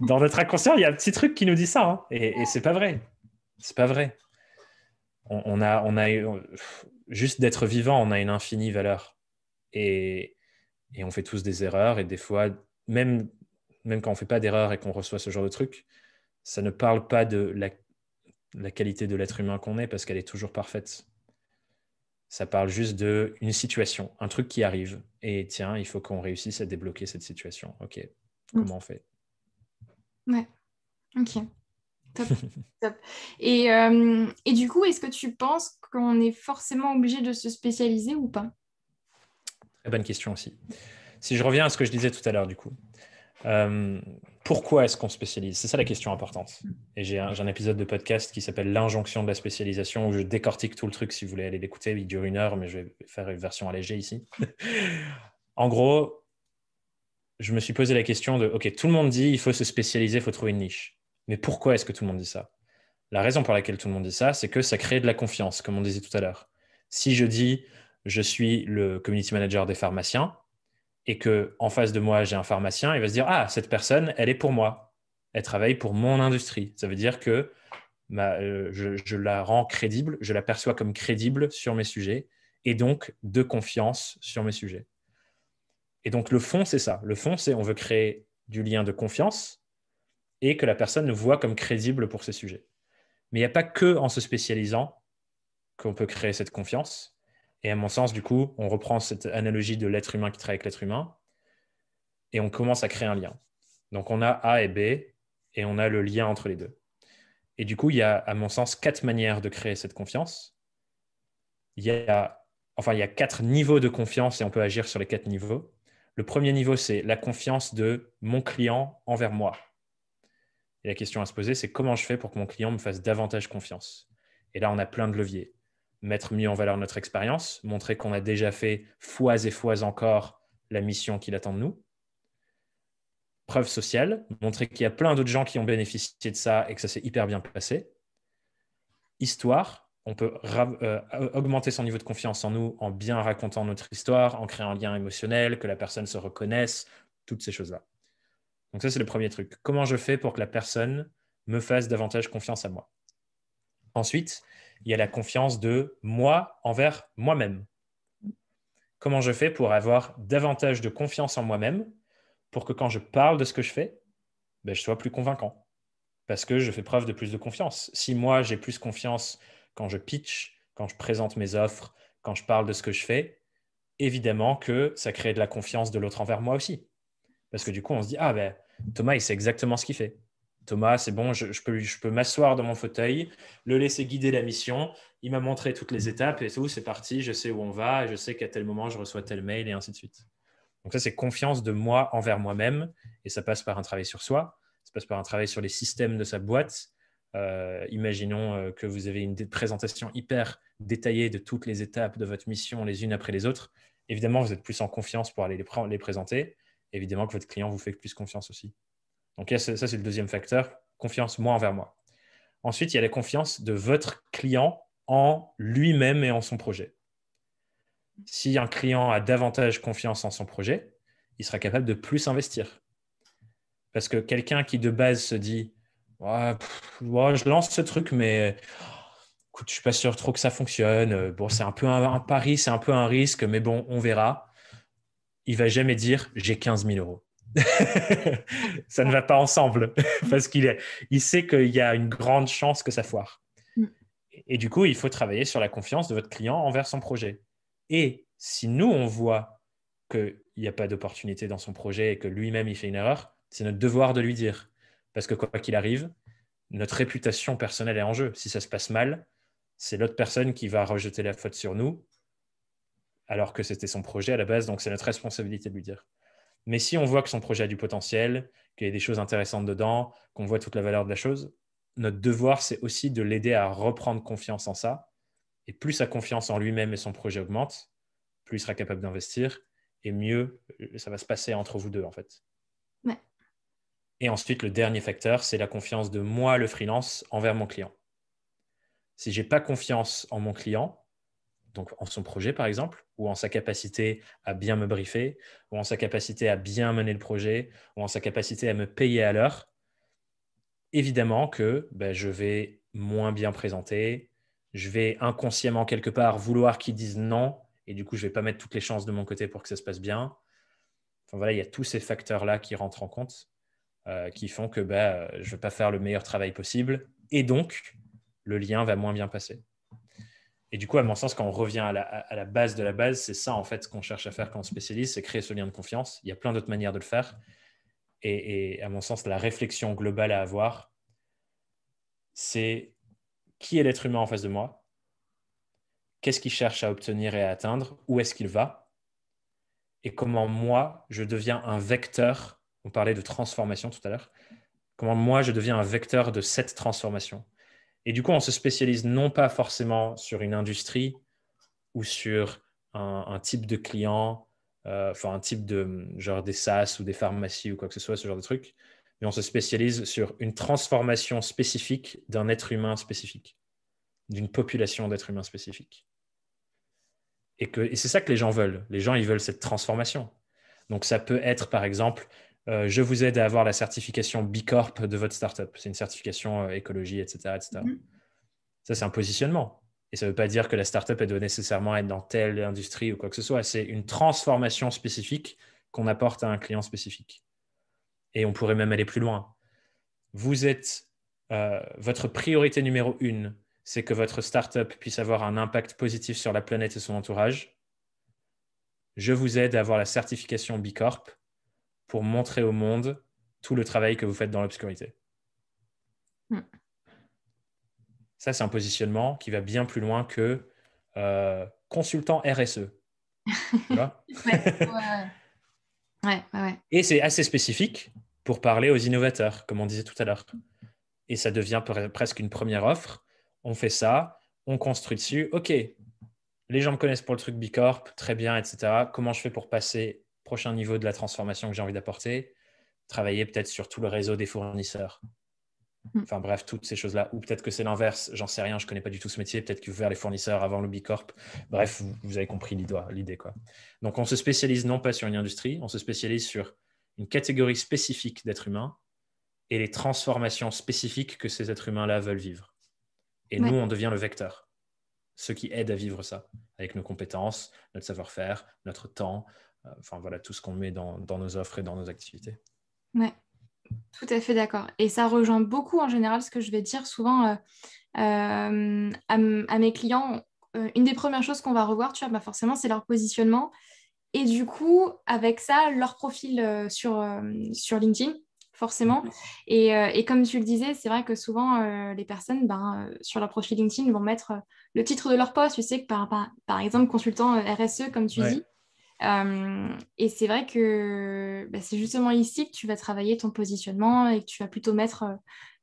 Dans notre inconscient, il y a un petit truc qui nous dit ça, hein, et c'est pas vrai. C'est pas vrai. Juste d'être vivant, on a une infinie valeur. Et, et on fait tous des erreurs, et des fois, même, même quand on fait pas d'erreurs et qu'on reçoit ce genre de truc, ça ne parle pas de la qualité de l'être humain qu'on est parce qu'elle est toujours parfaite. Ça parle juste d'une situation, un truc qui arrive. Et tiens, il faut qu'on réussisse à débloquer cette situation. OK, Mm. comment on fait? Ouais, ok, top, top. Et du coup, est-ce que tu penses qu'on est forcément obligé de se spécialiser ou pas? Très bonne question aussi. Si je reviens à ce que je disais tout à l'heure, du coup, euh, pourquoi est-ce qu'on spécialise? C'est ça la question importante. Et j'ai un épisode de podcast qui s'appelle L'injonction de la spécialisation où je décortique tout le truc si vous voulez aller l'écouter. Il dure 1 heure, mais je vais faire une version allégée ici. En gros, je me suis posé la question de, OK, tout le monde dit il faut se spécialiser, il faut trouver une niche. Mais pourquoi est-ce que tout le monde dit ça? La raison pour laquelle tout le monde dit ça, c'est que ça crée de la confiance, comme on disait tout à l'heure. Si je dis je suis le community manager des pharmaciens et que en face de moi j'ai un pharmacien, il va se dire ah, cette personne, elle est pour moi. Elle travaille pour mon industrie. Ça veut dire que je la rends crédible, je la perçois comme crédible sur mes sujets et donc de confiance sur mes sujets. Et donc le fond, c'est ça. Le fond, c'est on veut créer du lien de confiance et que la personne nous voit comme crédible pour ses sujets. Mais il n'y a pas que en se spécialisant qu'on peut créer cette confiance. Et à mon sens, du coup, on reprend cette analogie de l'être humain qui travaille avec l'être humain et on commence à créer un lien. Donc on a A et B et on a le lien entre les deux. Et du coup, il y a, à mon sens, 4 manières de créer cette confiance. Il y a 4 niveaux de confiance et on peut agir sur les 4 niveaux. Le premier niveau, c'est la confiance de mon client envers moi. Et la question à se poser, c'est comment je fais pour que mon client me fasse davantage confiance? Et là, on a plein de leviers. Mettre mieux en valeur notre expérience, montrer qu'on a déjà fait fois et fois encore la mission qu'il attend de nous. Preuve sociale, montrer qu'il y a plein d'autres gens qui ont bénéficié de ça et que ça s'est hyper bien passé. Histoire, on peut augmenter son niveau de confiance en nous en bien racontant notre histoire, en créant un lien émotionnel, que la personne se reconnaisse, toutes ces choses-là. Donc ça, c'est le premier truc. Comment je fais pour que la personne me fasse davantage confiance à moi? Ensuite, il y a la confiance de moi envers moi-même. Comment je fais pour avoir davantage de confiance en moi-même pour que quand je parle de ce que je fais, ben, je sois plus convaincant parce que je fais preuve de plus de confiance. Si moi, j'ai plus confiance quand je pitch, quand je présente mes offres, quand je parle de ce que je fais, évidemment que ça crée de la confiance de l'autre envers moi aussi. Parce que du coup, on se dit, ah ben, Thomas, il sait exactement ce qu'il fait. Thomas, c'est bon, je peux m'asseoir dans mon fauteuil, le laisser guider la mission. Il m'a montré toutes les étapes et tout, c'est parti, je sais où on va, je sais qu'à tel moment, je reçois tel mail et ainsi de suite. Donc ça, c'est confiance de moi envers moi-même et ça passe par un travail sur soi, ça passe par un travail sur les systèmes de sa boîte. Imaginons que vous avez une présentation hyper détaillée de toutes les étapes de votre mission les unes après les autres. Évidemment, vous êtes plus en confiance pour aller les présenter. Évidemment que votre client vous fait plus confiance aussi. Donc ça, c'est le deuxième facteur, confiance moi envers moi. Ensuite, il y a la confiance de votre client en lui-même et en son projet. Si un client a davantage confiance en son projet, il sera capable de plus investir. Parce que quelqu'un qui de base se dit ouais, ouais, je lance ce truc, mais écoute, je ne suis pas sûr trop que ça fonctionne. Bon, c'est un peu un pari, c'est un peu un risque, mais bon, on verra. Il ne va jamais dire j'ai 15 000 euros. Ça ne va pas ensemble parce il sait qu'il y a une grande chance que ça foire. Mm. Et du coup, il faut travailler sur la confiance de votre client envers son projet. Et si nous, on voit qu'il n'y a pas d'opportunité dans son projet et que lui-même, il fait une erreur, c'est notre devoir de lui dire. Parce que quoi qu'il arrive, notre réputation personnelle est en jeu. Si ça se passe mal, c'est l'autre personne qui va rejeter la faute sur nous, alors que c'était son projet à la base, donc c'est notre responsabilité de lui dire. Mais si on voit que son projet a du potentiel, qu'il y a des choses intéressantes dedans, qu'on voit toute la valeur de la chose, notre devoir, c'est aussi de l'aider à reprendre confiance en ça. Et plus sa confiance en lui-même et son projet augmente, plus il sera capable d'investir et mieux ça va se passer entre vous deux, en fait. Ouais. Et ensuite, le dernier facteur, c'est la confiance de moi, le freelance, envers mon client. Si je n'ai pas confiance en mon client, donc en son projet par exemple, ou en sa capacité à bien me briefer, ou en sa capacité à bien mener le projet, ou en sa capacité à me payer à l'heure, évidemment que je vais moins bien présenter, je vais inconsciemment quelque part vouloir qu'ils disent non, et du coup je ne vais pas mettre toutes les chances de mon côté pour que ça se passe bien. Enfin voilà, il y a tous ces facteurs-là qui rentrent en compte, qui font que je ne vais pas faire le meilleur travail possible, et donc le lien va moins bien passer. Et du coup, à mon sens, quand on revient à la base de la base, c'est ça en fait ce qu'on cherche à faire quand on spécialise, c'est créer ce lien de confiance. Il y a plein d'autres manières de le faire. Et à mon sens, la réflexion globale à avoir, c'est qui est l'être humain en face de moi, qu'est-ce qu'il cherche à obtenir et à atteindre, où est-ce qu'il va, et comment moi, je deviens un vecteur. On parlait de transformation tout à l'heure. Comment moi, je deviens un vecteur de cette transformation. Et du coup, on se spécialise non pas forcément sur une industrie ou sur un type de client, enfin un type de genre des SaaS ou des pharmacies ou quoi que ce soit, ce genre de truc, mais on se spécialise sur une transformation spécifique d'un être humain spécifique, d'une population d'êtres humains spécifiques. Et c'est ça que les gens veulent. Les gens, ils veulent cette transformation. Donc ça peut être, par exemple, je vous aide à avoir la certification B Corp de votre startup. C'est une certification écologie, etc., etc. Ça, c'est un positionnement. Et ça ne veut pas dire que la startup, elle doit nécessairement être dans telle industrie ou quoi que ce soit. C'est une transformation spécifique qu'on apporte à un client spécifique. Et on pourrait même aller plus loin. Vous êtes, votre priorité numéro 1, c'est que votre startup puisse avoir un impact positif sur la planète et son entourage. Je vous aide à avoir la certification B Corp pour montrer au monde tout le travail que vous faites dans l'obscurité. Ça, c'est un positionnement qui va bien plus loin que consultant RSE. Tu vois. Ouais. Et c'est assez spécifique pour parler aux innovateurs, comme on disait tout à l'heure. Et ça devient presque une première offre. On fait ça, on construit dessus. OK, les gens me connaissent pour le truc B Corp, très bien, etc. Comment je fais pour passer au prochain niveau de la transformation que j'ai envie d'apporter? Travailler peut-être sur tout le réseau des fournisseurs. Enfin bref, toutes ces choses-là. Ou peut-être que c'est l'inverse, j'en sais rien, je ne connais pas du tout ce métier. Peut-être qu'il faut faire les fournisseurs avant le B Corp. Bref, vous avez compris l'idée, quoi. Donc on se spécialise non pas sur une industrie, on se spécialise sur une catégorie spécifique d'êtres humains et les transformations spécifiques que ces êtres humains-là veulent vivre. Et nous, on devient le vecteur, ceux qui aident à vivre ça, avec nos compétences, notre savoir-faire, notre temps, enfin voilà, tout ce qu'on met dans nos offres et dans nos activités. Ouais, tout à fait d'accord. Et ça rejoint beaucoup en général ce que je vais dire souvent à mes clients. Une des premières choses qu'on va revoir, tu vois, forcément, c'est leur positionnement. Et du coup, avec ça, leur profil sur LinkedIn, forcément. Et comme tu le disais, c'est vrai que souvent, les personnes, sur leur profil LinkedIn, vont mettre le titre de leur poste. Tu sais, que par exemple, consultant RSE, comme tu dis. Et c'est vrai que c'est justement ici que tu vas travailler ton positionnement et que tu vas plutôt mettre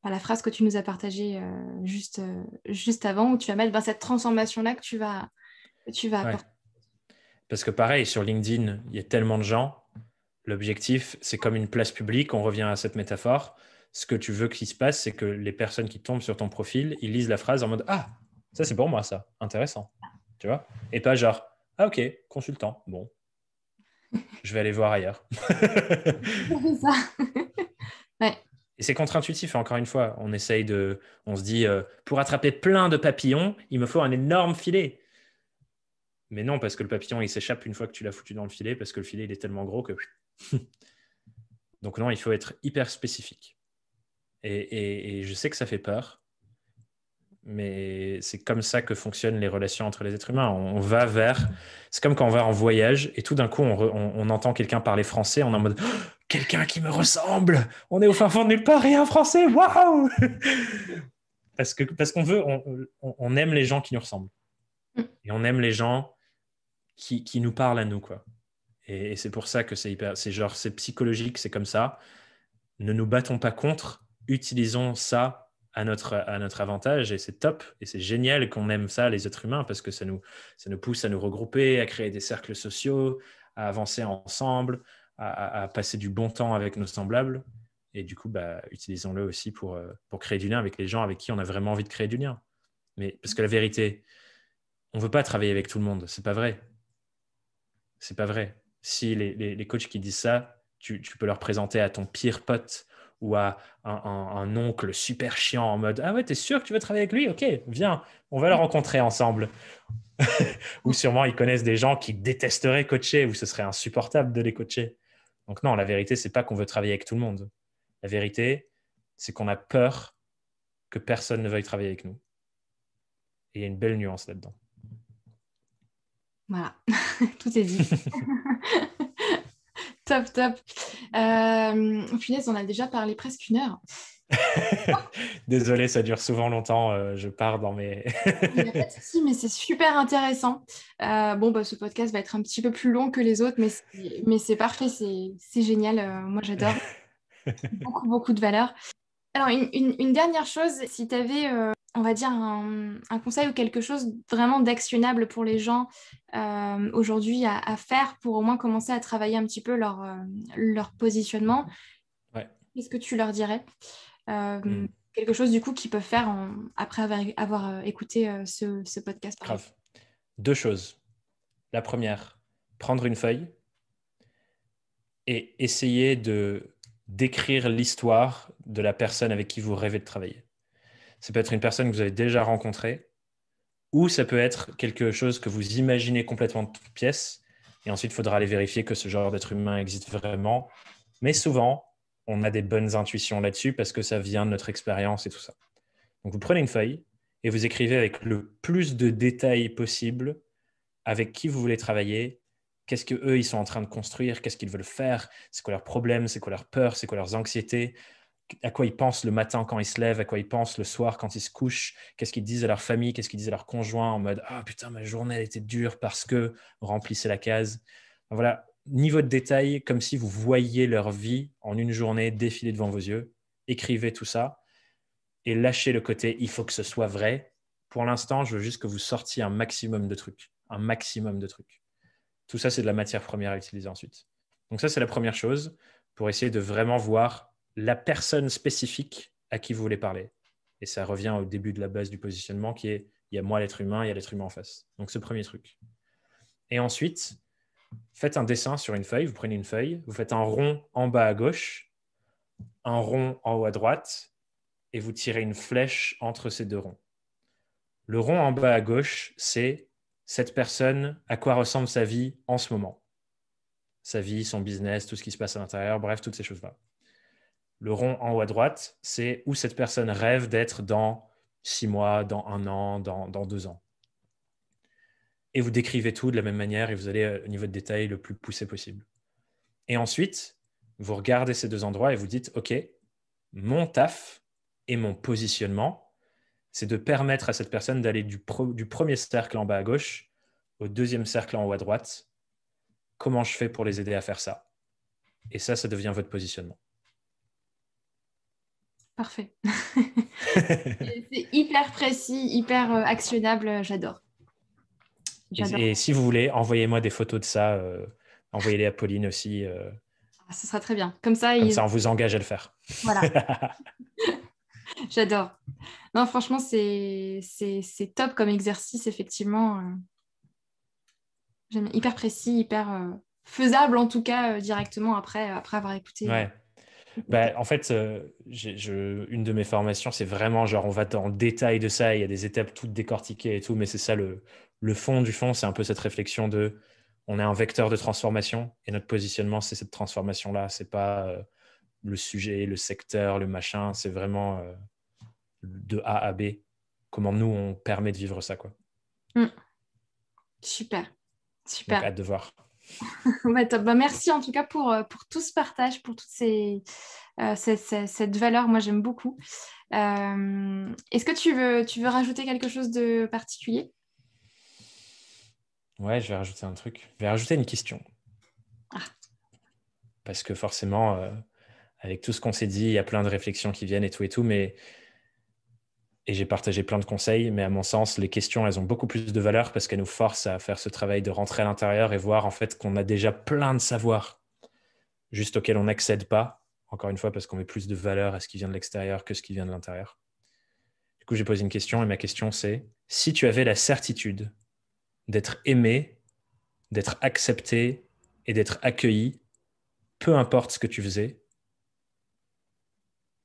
la phrase que tu nous as partagée juste avant, où tu vas mettre cette transformation-là que tu vas apporter. Parce que pareil, sur LinkedIn, il y a tellement de gens. L'objectif, c'est comme une place publique. On revient à cette métaphore. Ce que tu veux qu'il se passe, c'est que les personnes qui tombent sur ton profil, ils lisent la phrase en mode « Ah, ça c'est pour moi, ça. Intéressant. » Tu vois? Et pas genre « Ah ok, consultant. Bon, je vais aller voir ailleurs. » C'est ça. Ouais. Et c'est contre-intuitif, encore une fois. On se dit pour attraper plein de papillons, il me faut un énorme filet. Mais non, parce que le papillon, il s'échappe une fois que tu l'as foutu dans le filet, parce que le filet, il est tellement gros que... Donc non, il faut être hyper spécifique. Et je sais que ça fait peur, mais c'est comme ça que fonctionnent les relations entre les êtres humains. On va vers... C'est comme quand on va en voyage, et tout d'un coup, on entend quelqu'un parler français, on est en mode oh, « Quelqu'un qui me ressemble! On est au fin fond de nulle part et un français! Waouh !» Parce qu'on aime les gens qui nous ressemblent. Et on aime les gens qui nous parlent à nous, quoi. Et c'est pour ça que c'est psychologique, c'est comme ça. Ne nous battons pas contre, utilisons ça à notre avantage et c'est top et c'est génial qu'on aime ça, les êtres humains, parce que ça nous pousse à nous regrouper, à créer des cercles sociaux, à avancer ensemble, à passer du bon temps avec nos semblables. Et du coup, utilisons-le aussi pour créer du lien avec les gens avec qui on a vraiment envie de créer du lien. Mais parce que la vérité, on ne veut pas travailler avec tout le monde. C'est pas vrai. C'est pas vrai. Si les coachs qui disent ça, tu peux leur présenter à ton pire pote ou à un oncle super chiant en mode « Ah ouais, t'es sûr que tu veux travailler avec lui? Ok, viens, on va le rencontrer ensemble. » Ou sûrement, ils connaissent des gens qui détesteraient coacher ou ce serait insupportable de les coacher. Donc non, la vérité, c'est pas qu'on veut travailler avec tout le monde. La vérité, c'est qu'on a peur que personne ne veuille travailler avec nous. Et il y a une belle nuance là-dedans. Voilà, tout est dit. Top, top. Punaise, on a déjà parlé presque 1 heure. Désolé, ça dure souvent longtemps. Je pars dans mes... Il n'y a pas de souci, mais c'est super intéressant. Ce podcast va être un petit peu plus long que les autres, mais c'est parfait, c'est génial. Moi, j'adore. Beaucoup, beaucoup de valeur. Alors, une dernière chose, si tu avais, on va dire, un conseil ou quelque chose vraiment d'actionnable pour les gens aujourd'hui à faire pour au moins commencer à travailler un petit peu leur positionnement, Ouais. qu'est-ce que tu leur dirais? Quelque chose du coup qu'ils peuvent faire après avoir écouté ce podcast, par exemple. Grave. 2 choses. La première, prendre une feuille et essayer de d'écrire l'histoire de la personne avec qui vous rêvez de travailler. Ça peut être une personne que vous avez déjà rencontrée ou ça peut être quelque chose que vous imaginez complètement de toute pièce et ensuite il faudra aller vérifier que ce genre d'être humain existe vraiment. Mais souvent, on a des bonnes intuitions là-dessus parce que ça vient de notre expérience et tout ça. Donc vous prenez une feuille et vous écrivez avec le plus de détails possible avec qui vous voulez travailler, qu'est-ce qu'eux, ils sont en train de construire, qu'est-ce qu'ils veulent faire, c'est quoi leurs problèmes, c'est quoi leurs peurs, c'est quoi leurs anxiétés, à quoi ils pensent le matin quand ils se lèvent, à quoi ils pensent le soir quand ils se couchent, qu'est-ce qu'ils disent à leur famille, qu'est-ce qu'ils disent à leur conjoint en mode « Ah putain, ma journée elle était dure parce que remplissez la case ». Voilà, niveau de détail, comme si vous voyiez leur vie en une journée défiler devant vos yeux. Écrivez tout ça et lâchez le côté « il faut que ce soit vrai ». Pour l'instant, je veux juste que vous sortiez un maximum de trucs. Un maximum de trucs. Tout ça, c'est de la matière première à utiliser ensuite. Donc ça, c'est la première chose pour essayer de vraiment voir la personne spécifique à qui vous voulez parler. Et ça revient au début de la base du positionnement qui est il y a moi l'être humain, il y a l'être humain en face. Donc ce premier truc. Et ensuite, faites un dessin sur une feuille. Vous prenez une feuille, vous faites un rond en bas à gauche, un rond en haut à droite et vous tirez une flèche entre ces 2 ronds. Le rond en bas à gauche, c'est cette personne, à quoi ressemble sa vie en ce moment. Sa vie, son business, tout ce qui se passe à l'intérieur, bref, toutes ces choses-là. Le rond en haut à droite, c'est où cette personne rêve d'être dans 6 mois, dans 1 an, dans 2 ans. Et vous décrivez tout de la même manière et vous allez au niveau de détail le plus poussé possible. Et ensuite, vous regardez ces 2 endroits et vous dites, OK, mon taf et mon positionnement, c'est de permettre à cette personne d'aller du premier cercle en bas à gauche au 2e cercle en haut à droite. Comment je fais pour les aider à faire ça? Et ça devient votre positionnement. Parfait. C'est hyper précis, hyper actionnable, j'adore. Et si vous voulez, envoyez-moi des photos de ça. Envoyez-les à Pauline aussi. Ce sera très bien. Comme ça, on vous engage à le faire. Voilà. J'adore. Non, franchement, c'est top comme exercice, effectivement. J'aime hyper précis, hyper faisable, en tout cas, directement après avoir écouté. Ouais. En fait, une de mes formations, c'est vraiment genre, on va dans le détail de ça, il y a des étapes toutes décortiquées et tout, mais c'est ça le fond du fond, c'est un peu cette réflexion de, on est un vecteur de transformation et notre positionnement, c'est cette transformation-là, c'est pas le sujet, le secteur, le machin, c'est vraiment de A à B, comment nous, on permet de vivre ça, quoi. Super. Donc, hâte de voir. Ouais, top. Merci en tout cas pour tout ce partage, pour toute cette valeur. Moi, j'aime beaucoup. Est-ce que tu veux rajouter quelque chose de particulier? Ouais, je vais rajouter un truc. Je vais rajouter une question. Parce que forcément, avec tout ce qu'on s'est dit, il y a plein de réflexions qui viennent et tout, mais... Et j'ai partagé plein de conseils, mais à mon sens, les questions, elles ont beaucoup plus de valeur parce qu'elles nous forcent à faire ce travail de rentrer à l'intérieur et voir en fait qu'on a déjà plein de savoirs juste auxquels on n'accède pas Encore une fois, parce qu'on met plus de valeur à ce qui vient de l'extérieur que ce qui vient de l'intérieur. Du coup, j'ai posé une question et ma question, c'est si tu avais la certitude d'être aimé, d'être accepté et d'être accueilli, peu importe ce que tu faisais,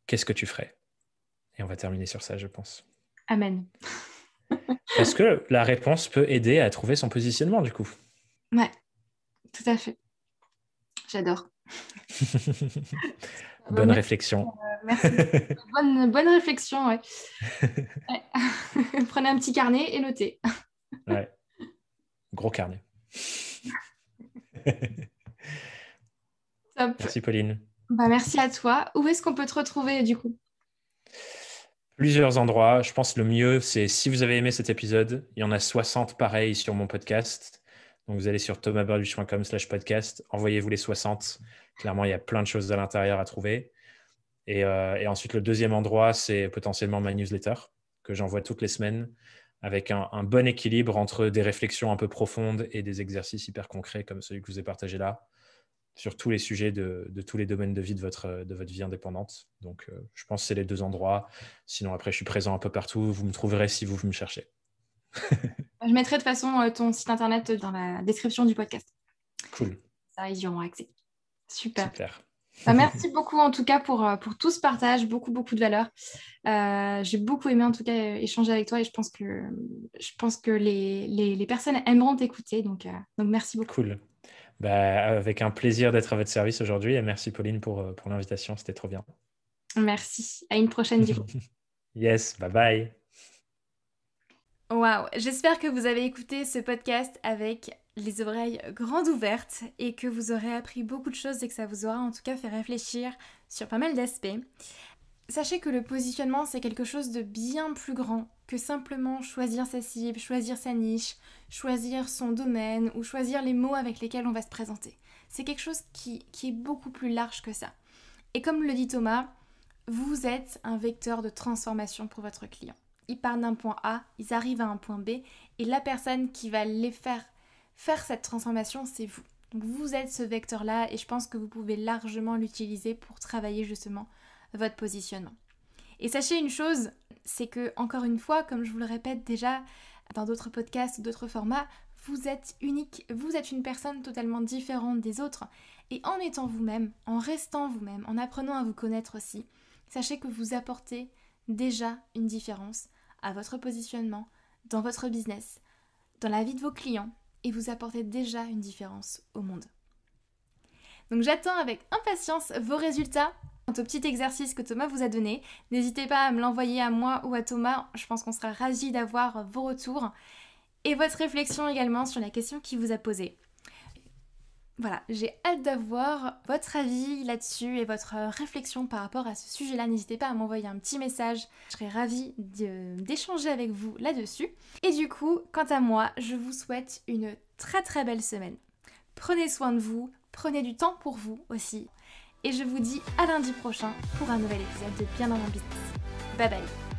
qu'est-ce que tu ferais? Et on va terminer sur ça, je pense. Amen. Parce que la réponse peut aider à trouver son positionnement, du coup. Ouais, tout à fait. J'adore. Bonne Merci. réflexion. Merci. Bonne réflexion, ouais. Ouais. Prenez un petit carnet et notez. Ouais. Gros carnet. Top. Merci, Pauline. Bah, merci à toi. Où est-ce qu'on peut te retrouver du coup? Plusieurs endroits. Je pense que le mieux, c'est si vous avez aimé cet épisode, il y en a 60 pareils sur mon podcast. Donc, vous allez sur thomasburluch.com/podcast. Envoyez-vous les 60. Clairement, il y a plein de choses à l'intérieur à trouver. Et ensuite, le deuxième endroit, c'est potentiellement ma newsletter que j'envoie toutes les semaines avec un bon équilibre entre des réflexions un peu profondes et des exercices hyper concrets comme celui que je vous ai partagé là sur tous les sujets de tous les domaines de vie de votre vie indépendante. Donc, je pense que c'est les deux endroits. Sinon, après, je suis présent un peu partout. Vous me trouverez si vous me cherchez. Je mettrai de toute façon ton site internet dans la description du podcast. Cool. Ça, ils y auront accès. Super. Super. Bah, merci beaucoup en tout cas pour tout ce partage, beaucoup de valeur. J'ai beaucoup aimé en tout cas échanger avec toi et je pense que les personnes aimeront t'écouter. Donc merci beaucoup. Cool. Bah, avec un plaisir d'être à votre service aujourd'hui et merci Pauline pour l'invitation. C'était trop bien. Merci. À une prochaine du coup. Yes, bye bye. Waouh, j'espère que vous avez écouté ce podcast avec les oreilles grandes ouvertes et que vous aurez appris beaucoup de choses et que ça vous aura en tout cas fait réfléchir sur pas mal d'aspects. Sachez que le positionnement, c'est quelque chose de bien plus grand que simplement choisir sa cible, choisir sa niche, choisir son domaine ou choisir les mots avec lesquels on va se présenter. C'est quelque chose qui est beaucoup plus large que ça. Et comme le dit Thomas, vous êtes un vecteur de transformation pour votre client. Ils partent d'un point A, ils arrivent à un point B, et la personne qui va les faire cette transformation, c'est vous. Donc vous êtes ce vecteur-là, et je pense que vous pouvez largement l'utiliser pour travailler justement votre positionnement. Et sachez une chose, c'est que, encore une fois, comme je vous le répète déjà dans d'autres podcasts, d'autres formats, vous êtes unique, vous êtes une personne totalement différente des autres, et en étant vous-même, en restant vous-même, en apprenant à vous connaître aussi, sachez que vous apportez déjà une différence à votre positionnement, dans votre business, dans la vie de vos clients, et vous apportez déjà une différence au monde. Donc j'attends avec impatience vos résultats. Quant au petit exercice que Thomas vous a donné, n'hésitez pas à me l'envoyer à moi ou à Thomas, je pense qu'on sera ravis d'avoir vos retours, et votre réflexion également sur la question qu'il vous a posée. Voilà, j'ai hâte d'avoir votre avis là-dessus et votre réflexion par rapport à ce sujet-là. N'hésitez pas à m'envoyer un petit message, je serai ravie d'échanger avec vous là-dessus. Et du coup, quant à moi, je vous souhaite une très très belle semaine. Prenez soin de vous, prenez du temps pour vous aussi. Et je vous dis à lundi prochain pour un nouvel épisode de Bien dans mon business. Bye bye.